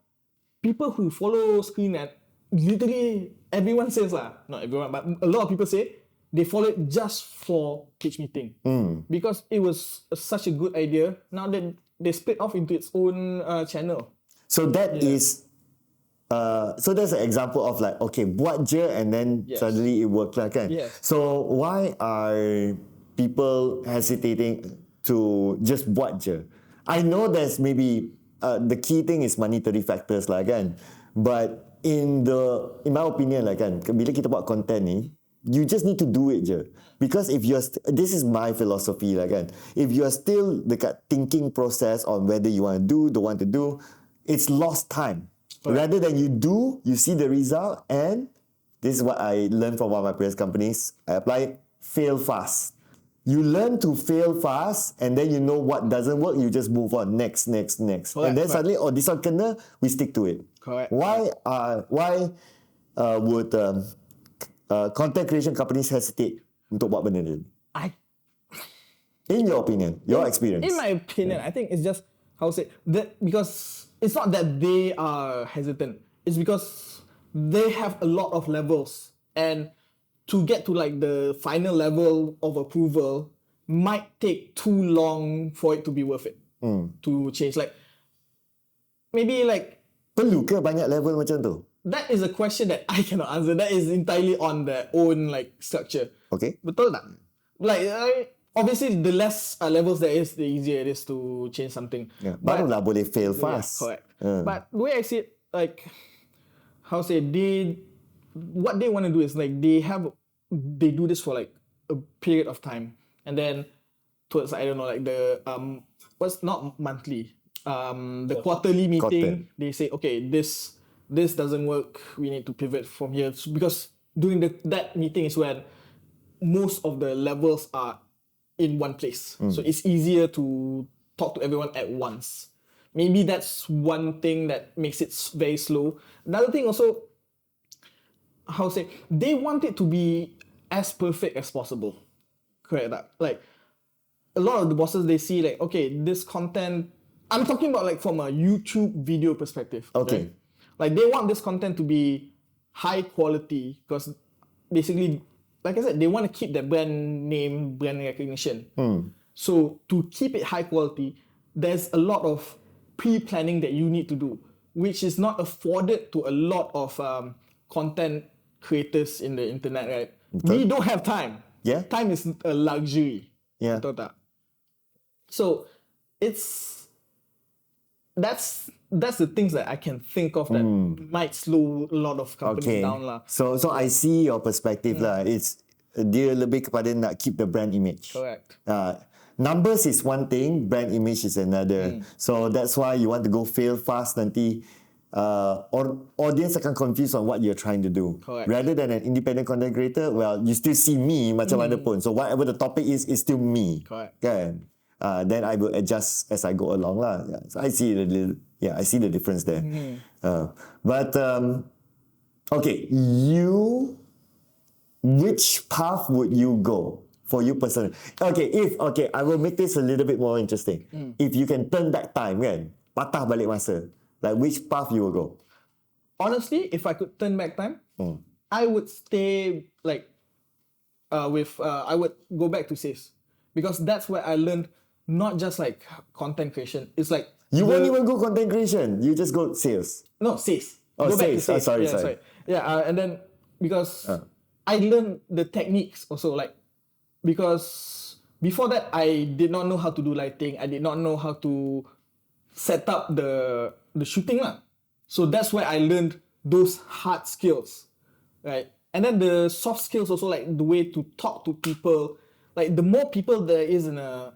people who follow Screen Rant, literally everyone says not everyone, but a lot of people say they follow it just for pitch meeting because it was such a good idea. Now that they split off into its own channel. So that is, so that's an example of like, okay, buat je and then suddenly it worked lah kan? Yes. So why are people hesitating to just buat je? I know there's maybe, the key thing is monetary factors lah kan? But in my opinion lah kan, bila kita buat content ni, you just need to do it je. Because if you're, this is my philosophy lah kan, if you are still dekat thinking process on whether you want to do, don't want to do, it's lost time. Rather than you do, you see the result, and this is what I learned from one of my previous companies. I apply fail fast. You learn to fail fast, and then you know what doesn't work, you just move on, next. Correct, And then suddenly, oh, this one kena, we stick to it. Correct. Why would content creation companies hesitate untuk buat benda ni? In your opinion, your experience. In my opinion, I think it's just how to say that, because it's not that they are hesitant. It's because they have a lot of levels, and to get to like the final level of approval might take too long for it to be worth it to change. Like maybe like perlu ke banyak level macam tu? that is a question that I cannot answer. That is entirely on their own like structure. Okay. Betul tak? Like obviously the less levels there is, the easier it is to change something. Yeah. Barulah boleh fail Yeah, fast. correct. But the way I see it, like how say what they want to do is like they do this for like a period of time, and then towards I don't know like the what's not monthly, the quarterly meeting, they say okay, this doesn't work, we need to pivot from here. So, because during that meeting is when most of the levels are in one place, so it's easier to talk to everyone at once. Maybe that's one thing that makes it very slow. Another thing also, how to say, they want it to be as perfect as possible. Correct that? Like a lot of the bosses, they see like, okay, this content, I'm talking about like from a YouTube video perspective. Okay. Right? Like they want this content to be high quality because basically, like I said, they want to keep their brand name, brand recognition. So to keep it high quality, there's a lot of pre-planning that you need to do, which is not afforded to a lot of content creators in the internet, right? We don't have time. Yeah. Time is a luxury. Yeah. Betul tak? So that's the things that I can think of that might slow a lot of companies down lah. So I see your perspective lah. It's dia lebih kepada nak keep the brand image. Correct. Numbers is one thing, brand image is another. So that's why you want to go fail fast nanti. Audience akan confused on what you're trying to do. Correct. Rather than an independent content creator, well, you still see me macam mana pun. So whatever the topic is still me. Correct. Kan? Then I will adjust as I go along lah. Yeah. So I see I see the difference there. But okay, which path would you go for you personally? Okay, I will make this a little bit more interesting. If you can turn back time, kan, patah balik masa, like which path you will go? Honestly, if I could turn back time, I would stay like I would go back to sales because that's where I learned not just like content creation. It's like You won't even go content creation. You just go sales. no sales. Oh, Go back to sales. sales. Sorry. Yeah, and then because I learned the techniques also like because before that I did not know how to do lighting. I did not know how to set up the shooting lah. So that's where I learned those hard skills, right? And then the soft skills also like the way to talk to people. Like the more people there is in a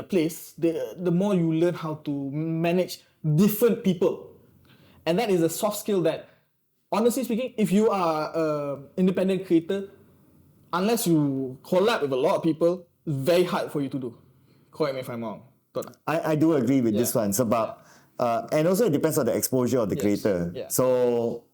place, the more you learn how to manage different people. And that is a soft skill that, honestly speaking, if you are an independent creator, unless you collab with a lot of people, it's very hard for you to do. Correct me if I'm wrong. I do agree with this one. It's about and also it depends on the exposure of the creator. Yeah. So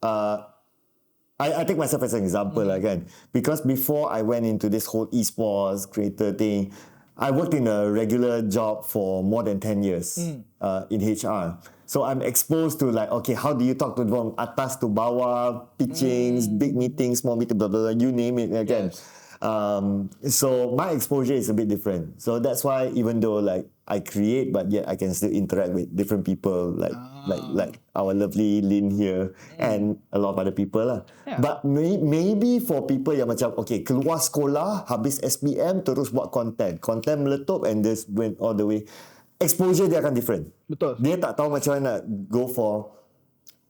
I take myself as an example again, because before I went into this whole esports creator thing, I worked in a regular job for more than 10 years in HR. So I'm exposed to like, okay, how do you talk to from atas to bawah, pitchings, big meetings, small meetings, blah, blah, blah, you name it again. Yes. So my exposure is a bit different. So that's why even though like I create, but yet I can still interact with different people like our lovely Lynn here and a lot of other people lah. Yeah. But maybe for people yang macam okay, keluar sekolah, habis SPM, terus buat content meletup and this went all the way. Exposure dia akan different. Betul. Dia tak tahu macam mana go for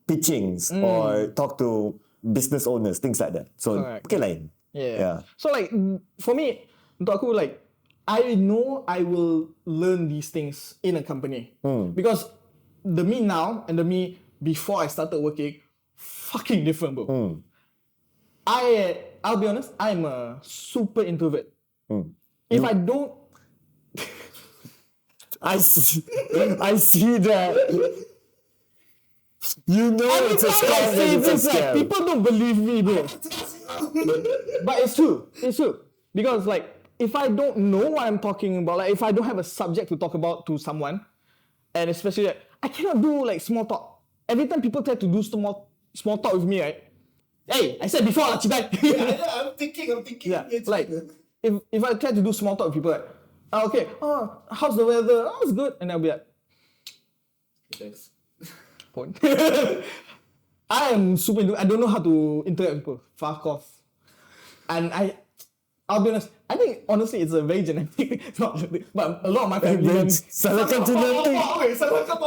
pitchings or talk to business owners, things like that. So Correct. lain. Yeah. So like for me, untuk aku like I know I will learn these things in a company because the me now and the me before I started working fucking different, bro. I'll be honest, I'm a super introvert. If I don't, I see that. You know it's a scam. It's a scam. people don't believe me, bro. But it's true. It's true because like if I don't know what I'm talking about, like if I don't have a subject to talk about to someone, and especially like, I cannot do like small talk. Every time people try to do small talk with me, right? Hey, I said before, lah, cibai. I'm thinking. Yeah, like if I try to do small talk with people, like, okay, how's the weather? Oh, it's good, and I'll be like, Thanks. point. I am super. I don't know how to interact with people. Fuck off. And I'll be honest. I think honestly, it's a very genetic. It's not genetic, but a lot of my family members. Salahkan genetic.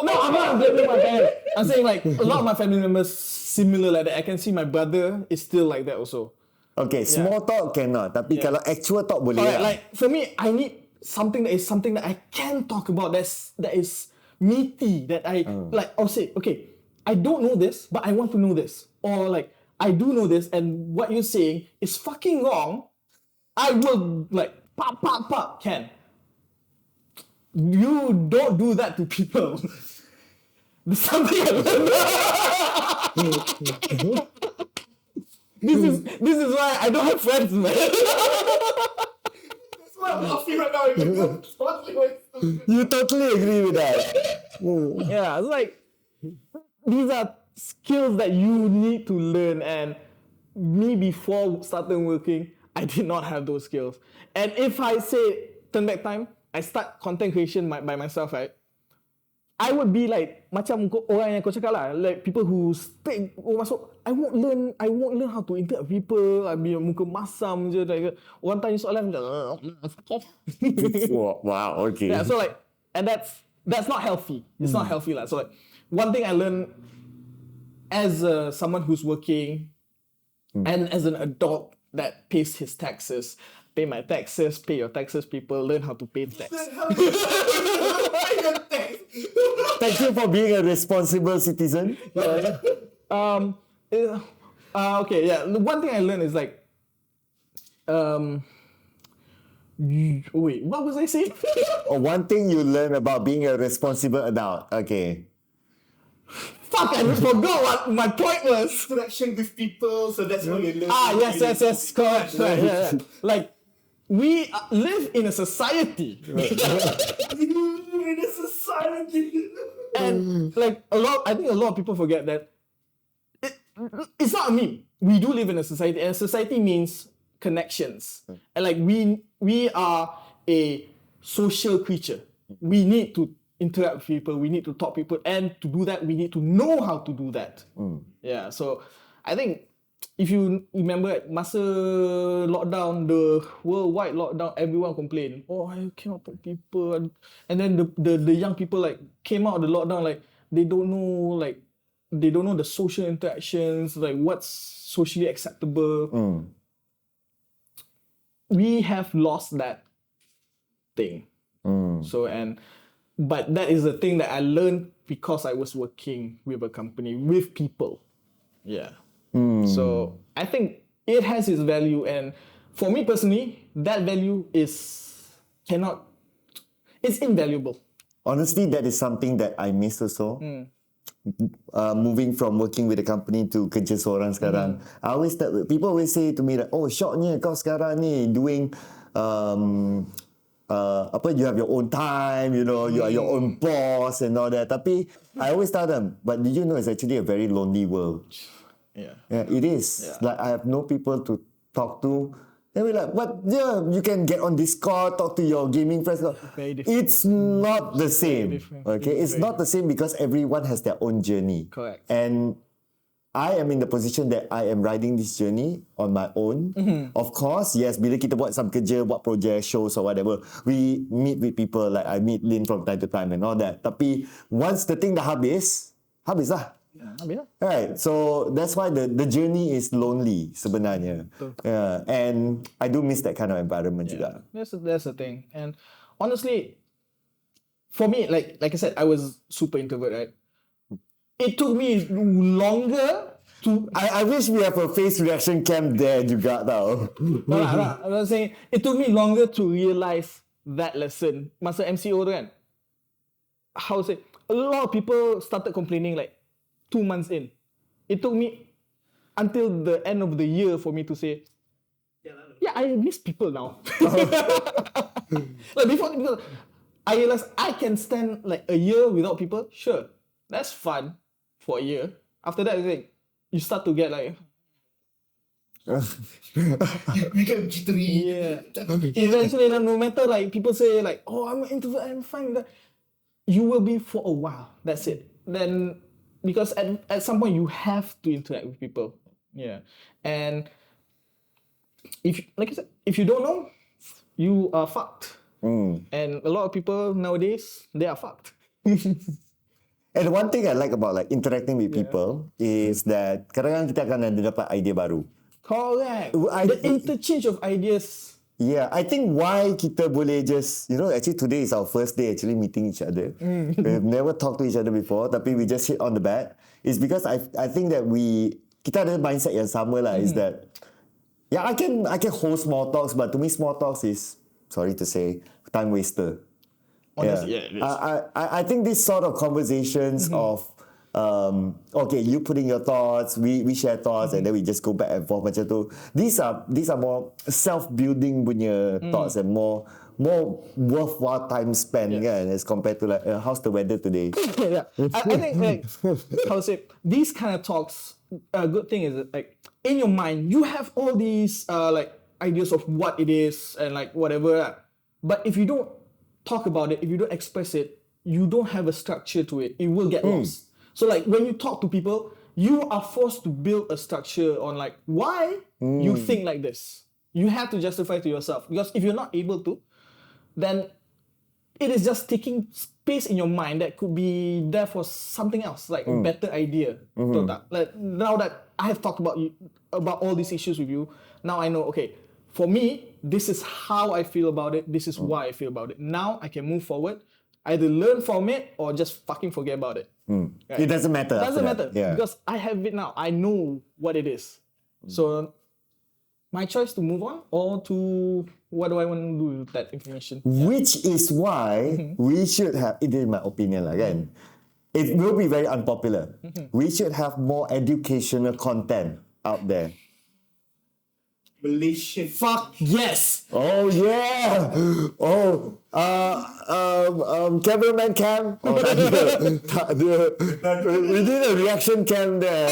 No, I'm not blaming my parents. I'm saying like a lot of my family members similar like that. I can see my brother is still like that also. Okay, small talk cannot. Tapi kalau actual talk boleh. Alright, like for me, I need something that I can talk about. That is meaty. That I like. I'll say, okay, I don't know this, but I want to know this, or like I do know this, and what you're saying is fucking wrong. I will like pop. Can you don't do that to people? There's something I learned. This is why I don't have friends, man. That's why I'm laughing right now. You totally agree with that. Yeah, it's like these are skills that you need to learn, and me before starting working, I did not have those skills. And if I say turn back time, I start content creation by myself, right? I would be like macam orang yang kau cakap lah, like people who stay masuk. I won't learn how to interact with people. I be muka masam je, like orang tanya soalan fuck off. Wow, okay. Yeah, so like, and that's not healthy. It's not healthy lah. So like, one thing I learned as someone who's working and as an adult that pays his taxes, pay my taxes, pay your taxes. People learn how to pay tax. Thank you for being a responsible citizen. Okay, yeah. The one thing I learned is like, wait, what was I saying? One thing you learn about being a responsible adult. Okay. Fuck, I forgot what my point was. Interaction with people, so that's what you learn. Yes, correct. Right, yeah. Like, we live in a society. In a society. And like I think a lot of people forget that it's not a meme. We do live in a society, and society means connections. And like we are a social creature. We need to interact with people, we need to talk to people, and to do that, we need to know how to do that. Yeah, so I think if you remember masa lockdown, the worldwide lockdown, everyone complained, oh, I cannot talk to people. And then the young people like came out of the lockdown, like they don't know the social interactions, like what's socially acceptable. We have lost that thing. But that is the thing that I learned because I was working with a company, with people. Yeah. So I think it has its value, and for me personally, that value it's invaluable. Honestly, that is something that I miss also. Moving from working with a company to kerja seorang sekarang. People always say to me like, oh, syoknya kau sekarang ni doing you have your own time, you know, you are your own boss and all that. Tapi I always tell them, but did you know it's actually a very lonely world? Yeah, it is. Yeah. Like I have no people to talk to. Then we're like, but yeah, you can get on Discord, talk to your gaming friends. Very different. It's not the same. Okay, it's not the same because everyone has their own journey. Correct. And I am in the position that I am riding this journey on my own. Of course, yes, bila kita buat some kerja, buat project, shows or whatever, we meet with people, like I meet Lin from time to time and all that. Tapi once the thing dah habis lah. Right, so that's why the journey is lonely sebenarnya. Yeah, and I do miss that kind of environment juga. That's the thing. And honestly, for me, like I said, I was super introvert, right? It took me longer to... I wish we have a face reaction cam there juga tau. I was saying, it took me longer to realise that lesson. Masa MCO tu kan, how to say, a lot of people started complaining like 2 months in. It took me until the end of the year for me to say, yeah, I miss people now. Like before, because I realized I can stand like a year without people. Sure, that's fun for a year. After that, I think you start to get like, You get jittery. yeah. Eventually, no matter like people say like, oh, I'm an introvert, I'm fine with that. You will be for a while. That's it. Then because at some point you have to interact with people. Yeah. And if, like I said, if you don't know, you are fucked. And a lot of people nowadays, they are fucked. And one thing I like about like interacting with people is that kadang-kadang kita akan ada dapat idea baru. Correct. The interchange of ideas. Yeah, I think why kita boleh just, you know, actually today is our first day actually meeting each other. We've never talked to each other before, tapi we just hit on the bat. Is because I think that kita ada mindset yang sama lah. Is that, yeah, I can hold small talks, but to me small talks is, sorry to say, time waster. Honestly, yeah, it is. I think this sort of conversations of okay, you put in your thoughts, we share thoughts, and then we just go back and forth macam tu. These are more self-building punya thoughts and more worthwhile time spent kan, as compared to like how's the weather today. I think like how to say, these kind of talks, a good thing is that, like in your mind you have all these like ideas of what it is and like whatever, but if you don't talk about it, if you don't express it, you don't have a structure to it, it will get lost. So like when you talk to people, you are forced to build a structure on like why you think like this. You have to justify to yourself, because if you're not able to, then it is just taking space in your mind that could be there for something else, like a better idea. Like now that I have talked about all these issues with you, now I know, okay, for me, this is how I feel about it, this is why I feel about it. Now I can move forward, either learn from it or just fucking forget about it. Right? It doesn't matter. It doesn't matter, yeah. because I have it now. I know what it is. So my choice to move on or to what do I want to do with that information. Which is why we should have, it is my opinion again, it will be very unpopular. We should have more educational content out there. Malaysian. Fuck yes! Oh yeah! Oh, cameraman cam? Oh, tak ada. We did a reaction cam there.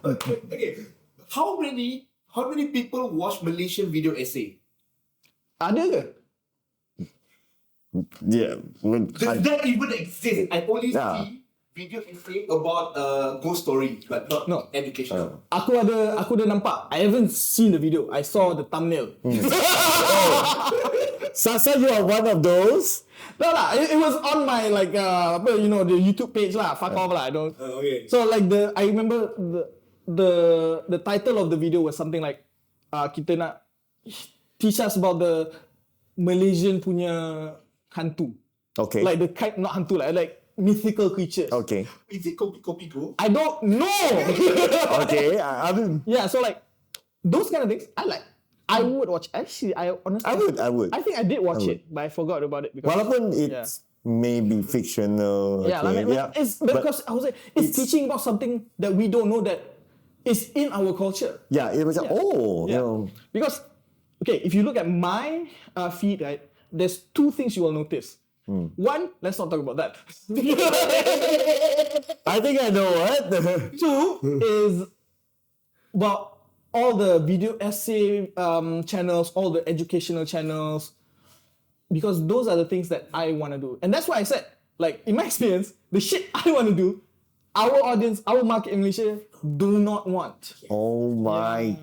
Okay. How many people watch Malaysian video essay? Ada ke? Yeah. Does that even exist? I only Yeah. see video essay about ghost story, but not No. educational. Aku ada nampak. I haven't seen the video. I saw the thumbnail. Sasa, you are one of those? No lah, it was on my like the YouTube page lah. Fuck off lah. I don't. Okay. So like I remember the title of the video was something like kita nak teach us about the Malaysian punya hantu. Okay. Like the kind, not hantu like mythical creatures. Okay. Is it Kopi Go? I don't know. Okay. I mean, Yeah, so like those kind of things I like. I would watch. Actually, I honestly I would. I think I did watch it, but I forgot about it because Walaupun it's maybe fictional. yeah, okay, I mean, it's because I was like, it's teaching about something that we don't know that is in our culture. Yeah, it was like, you know. Because okay, if you look at my feed, right, there's two things you will notice. One, let's not talk about that. I think I know what. Two is about all the video essay channels, all the educational channels, because those are the things that I want to do. And that's why I said, like, in my experience, the shit I want to do, our audience, our market in Malaysia do not want. Oh my.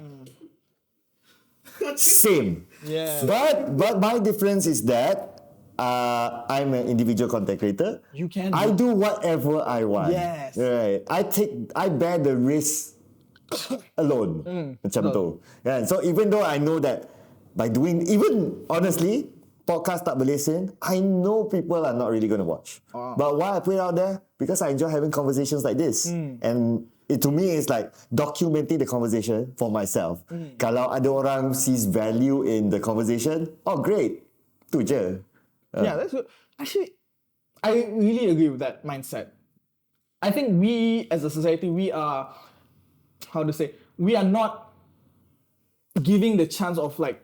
Same. Yeah. But my difference is that I'm an individual content creator. You can I do. do whatever I want. Yes. Right. I bear the risk alone. Macam tu. Yeah. So even though I know that by doing, even honestly, podcast tak berlesen, I know people are not really going to watch. Wow. But why I put it out there? Because I enjoy having conversations like this. And it to me is like documenting the conversation for myself. Kalau ada orang sees value in the conversation, oh great. Tu je. Yeah, that's good. Actually, I really agree with that mindset. I think we as a society, we are, we are not giving the chance of like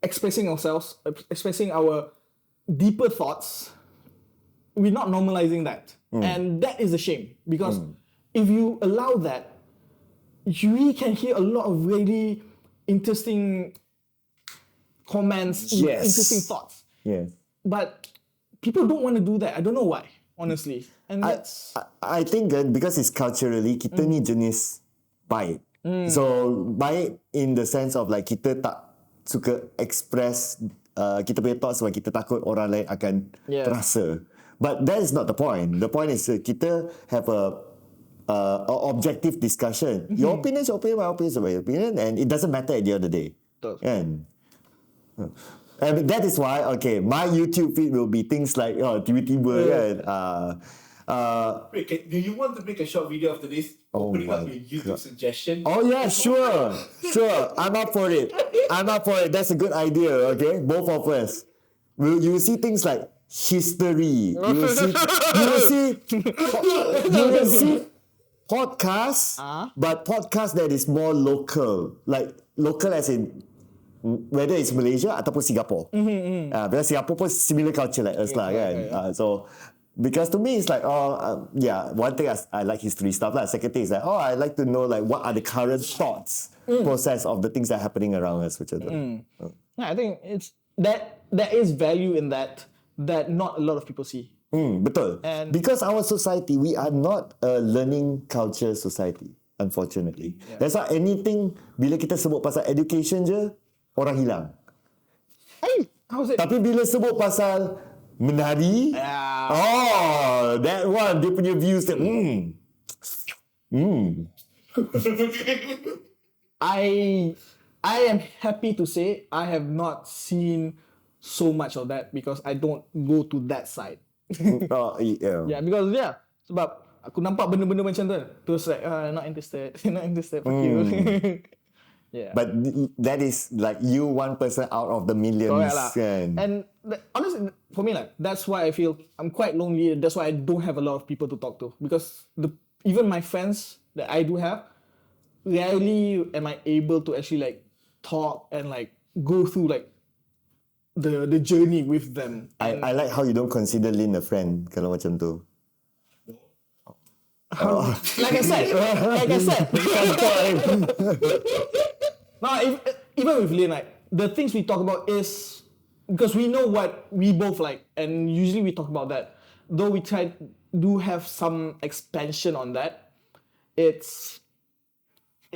expressing ourselves, expressing our deeper thoughts. We're not normalizing that. And that is a shame because if you allow that, we can hear a lot of really interesting comments, Yes. interesting thoughts. Yes. But people don't want to do that. I don't know why, honestly. And that's I think that because it's culturally, kita ni jenis baik. So, baik in the sense of like kita tak suka express kita punya thoughts sebab kita takut orang lain akan Yes. terasa. But that is not the point. The point is kita have a objective discussion. Your opinion is your opinion, my opinion is my opinion, and it doesn't matter at the end of the day. Betul. And that is why, okay, my YouTube feed will be things like, tiba-tiba kan, Wait, do you want to make a short video after this? Opening up my your YouTube suggestion? oh yeah, sure. I'm up for it. That's a good idea, okay? Both of us. You will see things like history. You will see podcasts, but podcast that is more local. Like local as in whether it's Malaysia ataupun Singapore. Because Singapore pun similar culture like us lah kan. So because to me it's like one thing I like history stuff lah. Second thing is like I like to know like what are the current thoughts process of the things that are happening around us, which are yeah, I think it's that there is value in that not a lot of people see. Betul. And- Because our society, we are not a learning culture society, unfortunately. That's why anything bila kita sebut pasal education je, orang hilang. Hey, how's it? Tapi bila sebut pasal menari, that one dia punya views dia, I am happy to say I have not seen so much of that because I don't go to that side. Yeah, because sebab aku nampak benda-benda macam tu, terus like not interested, fuck you. Yeah. But that is like you one person out of the millions. Kan? And honestly, for me, like that's why I feel I'm quite lonely. That's why I don't have a lot of people to talk to because even my friends that I do have, rarely am I able to actually like talk and like go through like the journey with them. I like how you don't consider Lynn a friend kalau macam tu. Like I said. Now, even with Lin, like, the things we talk about is because we know what we both like, and usually we talk about that. Though we do have some expansion on that,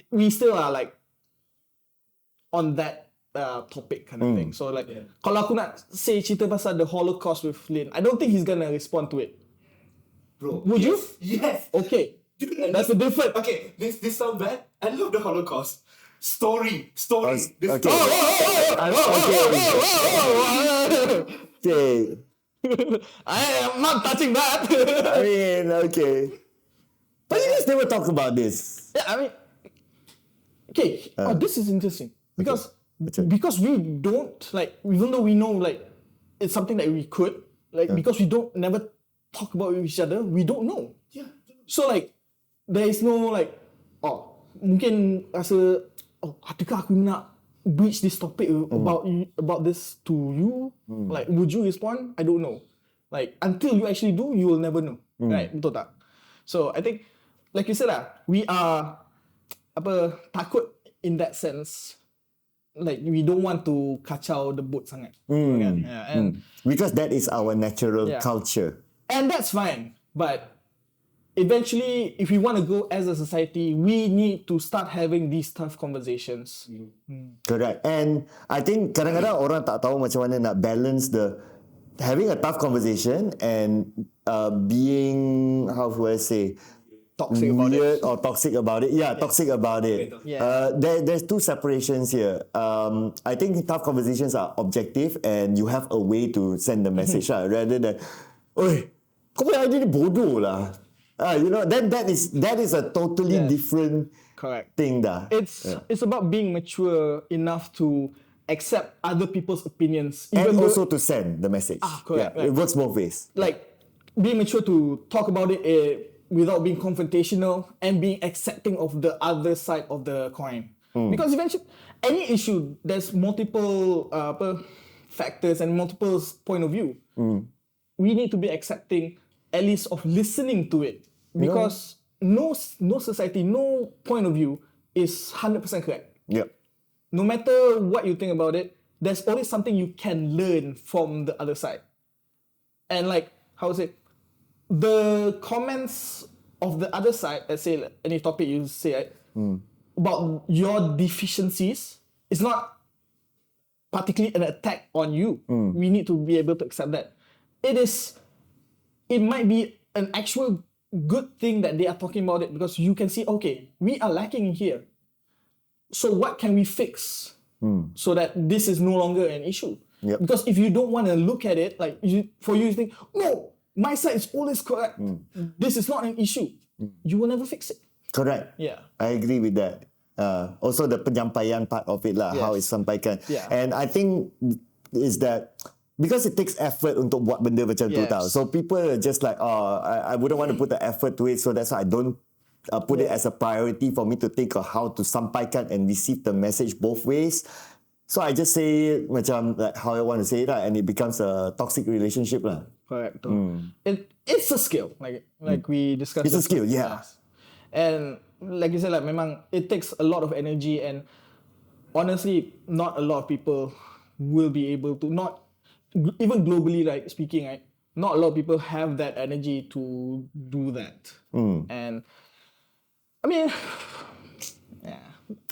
we still are like on that topic kind of thing. So like, kalau aku nak say cerita pasal the Holocaust with Lin, I don't think he's gonna respond to it. Bro, Would you? Yes. Okay. That's a different. Okay, this sound bad. I love the Holocaust. Story. The okay. Okay. I am not touching that. I mean, okay. But you guys never talk about this. Yeah, I mean, okay. This is interesting because we don't like, even though we know like it's something that we could like, because we don't never talk about it with each other, we don't know. Yeah. So like, there is no like, mungkin rasa, adakah aku nak breach this topic about this to you? Like, would you respond? I don't know. Like, until you actually do, you will never know. Right? Betul tak? So, I think, like you said we are takut in that sense. Like, we don't want to kacau the boat sangat. Kan? Yeah, and Because that is our natural culture. And that's fine. But eventually, if we want to go as a society, we need to start having these tough conversations. Correct. And I think kadang-kadang orang tak tahu macam mana nak balance having a tough conversation and being, how do I say, Toxic about it. weird or toxic about it. Yeah, toxic about it. Yeah. There's two separations here. I think tough conversations are objective and you have a way to send the message rather than, oi, kau punya idea ni bodoh lah. You know, that is a totally different thing dah. It's about being mature enough to accept other people's opinions, And also to send the message. Correct. Yeah, it works both ways. Like, being mature to talk about it without being confrontational and being accepting of the other side of the coin. Because eventually, any issue, there's multiple factors and multiple point of view. We need to be accepting at least of listening to it. Because no society, no point of view is 100% correct. Yep. No matter what you think about it, there's always something you can learn from the other side. And like, how to say, the comments of the other side, let's say any topic you say about your deficiencies, it's not particularly an attack on you. We need to be able to accept that. It might be an actual good thing that they are talking about it because you can see, okay, we are lacking in here. So what can we fix so that this is no longer an issue? Yep. Because if you don't want to look at it, like for you to think, no, my side is always correct. This is not an issue. You will never fix it. Correct. Yeah. I agree with that. Also the penyampaian part of it lah, how it's sampaikan. Yeah. And I think is that because it takes effort untuk buat benda macam tu tau. So people are just like, I wouldn't want to put the effort to it, so that's why I don't put it as a priority for me to think of how to sampaikan and receive the message both ways. So I just say macam like how I want to say it lah, and it becomes a toxic relationship lah. Correct. It's a skill, like we discussed. It's a skill, yeah. And like you said, like memang it takes a lot of energy, and honestly, not a lot of people will be able to. Not even globally, like speaking, right? Not a lot of people have that energy to do that. And I mean, yeah.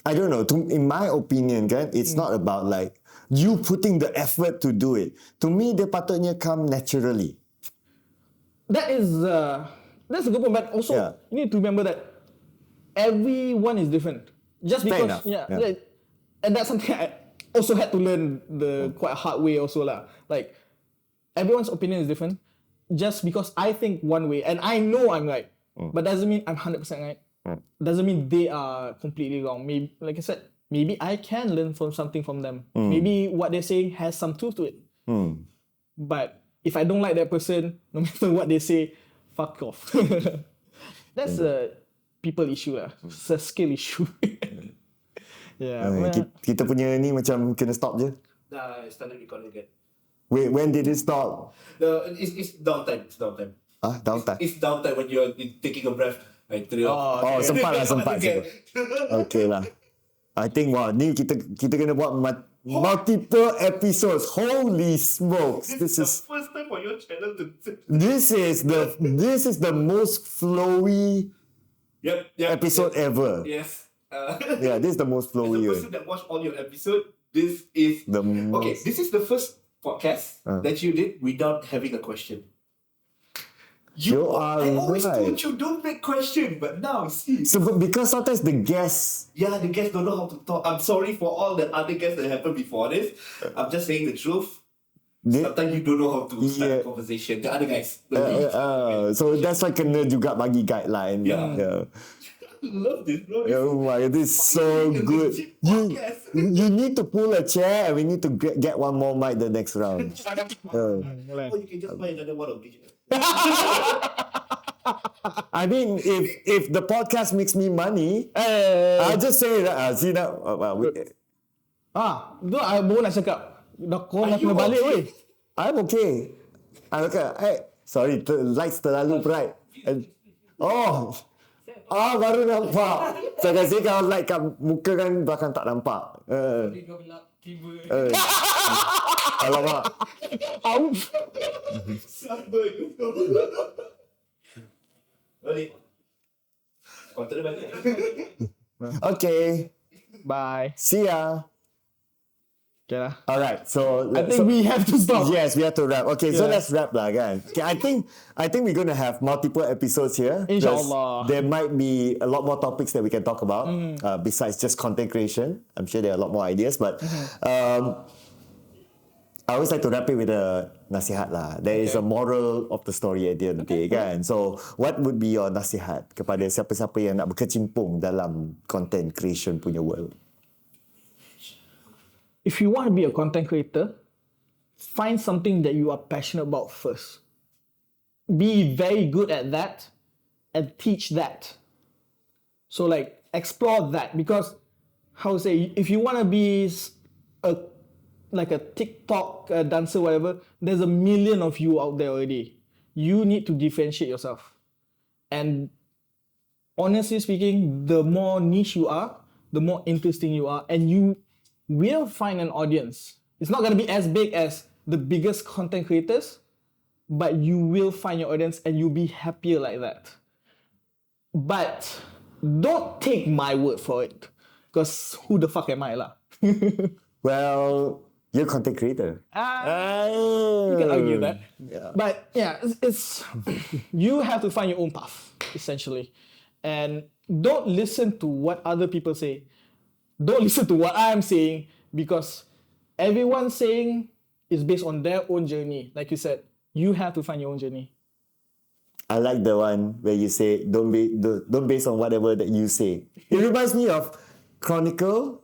I don't know. In my opinion, kan, it's not about like you putting the effort to do it. To me, dia patutnya come naturally. That's a good point. But also, you need to remember that everyone is different. Just Fair because, enough. And that's something I also had to learn the quite hard way also lah. Like, everyone's opinion is different. Just because I think one way and I know I'm right, but doesn't mean I'm 100% right. Doesn't mean they are completely wrong. Maybe, like I said, maybe I can learn from something from them. Maybe what they're saying has some truth to it. But if I don't like that person, no matter what they say, fuck off. That's a people issue lah. It's a skill issue. Kita punya ni macam kena stop je. Dah started recording again. Wait, when did it stop? It's downtime. It's downtime. Downtime. It's downtime when you're taking a breath. Oh, sempat. Okay lah. I think ni kita kena buat multiple episodes. Holy smokes! This is first time for your channel to. this is the most flowy Yep. episode ever. Yes. Yeah, this is the most As a flowy person one. that watched all your episode, this is The okay. most- This is the first podcast that you did without having a question. You are I always right. told you don't make question, but now see. So because sometimes the guests. Yeah, the guests don't know how to talk. I'm sorry for all the other guests that happened before this. I'm just saying the truth. Sometimes you don't know how to start a conversation. The other guys. So that's why kena juga bagi guideline. Yeah. I love this, bro. Oh my, this is so Finally, a good. legit podcast. You need to pull a chair and we need to get one more mic the next round. Or you can just buy another one of these. I mean, if the podcast makes me money, I'll just say that. See that? Tu I baru nak cakap. Dah kau nak kena balik weh. I'm okay. Sorry, lights terlalu bright. Baru nampak. Saya kasi kalau light kat muka kan belakang tak nampak. Alamak. Sabar you. Balik. Kau tak ada balik. Okay. Bye. See ya. Okay lah. Alright, so I think we have to stop. Yes, we have to wrap. Okay, so let's wrap lah, kan. Okay, I think we're going to have multiple episodes here. InsyaAllah. There might be a lot more topics that we can talk about besides just content creation. I'm sure there are a lot more ideas, but I always like to wrap it with a nasihat lah. There is a moral of the story at the end of the day, kan. So, what would be your nasihat kepada siapa-siapa yang nak berkecimpung dalam content creation punya world? If you want to be a content creator, find something that you are passionate about first. Be very good at that and teach that. So like explore that, because if you want to be like a TikTok dancer, whatever, there's a million of you out there already. You need to differentiate yourself. And honestly speaking, the more niche you are, the more interesting you are, and you will find an audience. It's not going to be as big as the biggest content creators, but you will find your audience and you'll be happier like that. But don't take my word for it, because who the fuck am I lah? Well, you're a content creator. You can argue that. Yeah. But yeah, it's you have to find your own path, essentially. And don't listen to what other people say. Don't listen to what I'm saying, because everyone's saying is based on their own journey. Like you said, you have to find your own journey. I like the one where you say don't base on whatever that you say. It reminds me of Chronicle,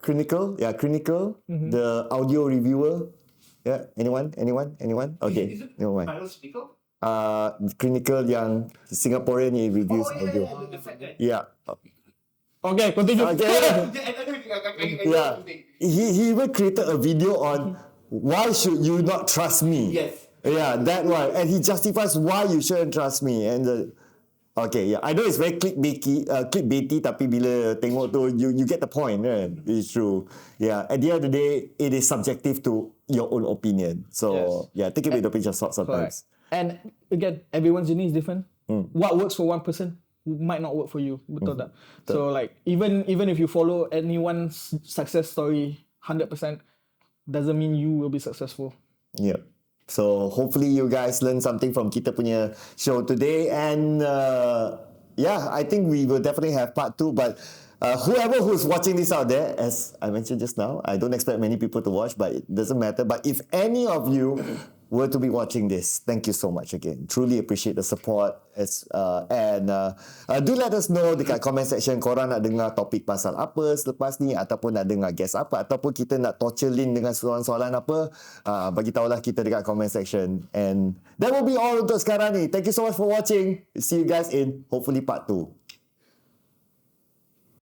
the audio reviewer. Yeah, anyone? Okay, Is it never mind. Pyro Sneaker? Chronicle yang Singaporean ni reviews audio. The fat guy. Yeah. Okay, continue. Yeah. He even created a video on why should you not trust me. Yes. Yeah, that one. And he justifies why you shouldn't trust me. And okay, yeah. I know it's very clickbaity, tapi bila tengok tu, you get the point, right? It's true. Yeah. At the end of the day, it is subjective to your own opinion. So, yeah, take it with a pinch of salt sometimes. And again, everyone's journey is different. What works for one person might not work for you. Betul tak? So like even if you follow anyone's success story 100%, doesn't mean you will be successful. Yeah. So hopefully you guys learn something from kita punya show today, and yeah, I think we will definitely have part 2, but whoever who's watching this out there, as I mentioned just now, I don't expect many people to watch, but it doesn't matter. But if any of you were to be watching this, thank you so much again. Truly appreciate the support. And do let us know dekat comment section, korang nak dengar topik pasal apa selepas ni, ataupun nak dengar guest apa, ataupun kita nak torture Lin dengan soalan-soalan apa. Bagi tahulah kita dekat comment section. And that will be all untuk sekarang ni. Thank you so much for watching. See you guys in hopefully part 2.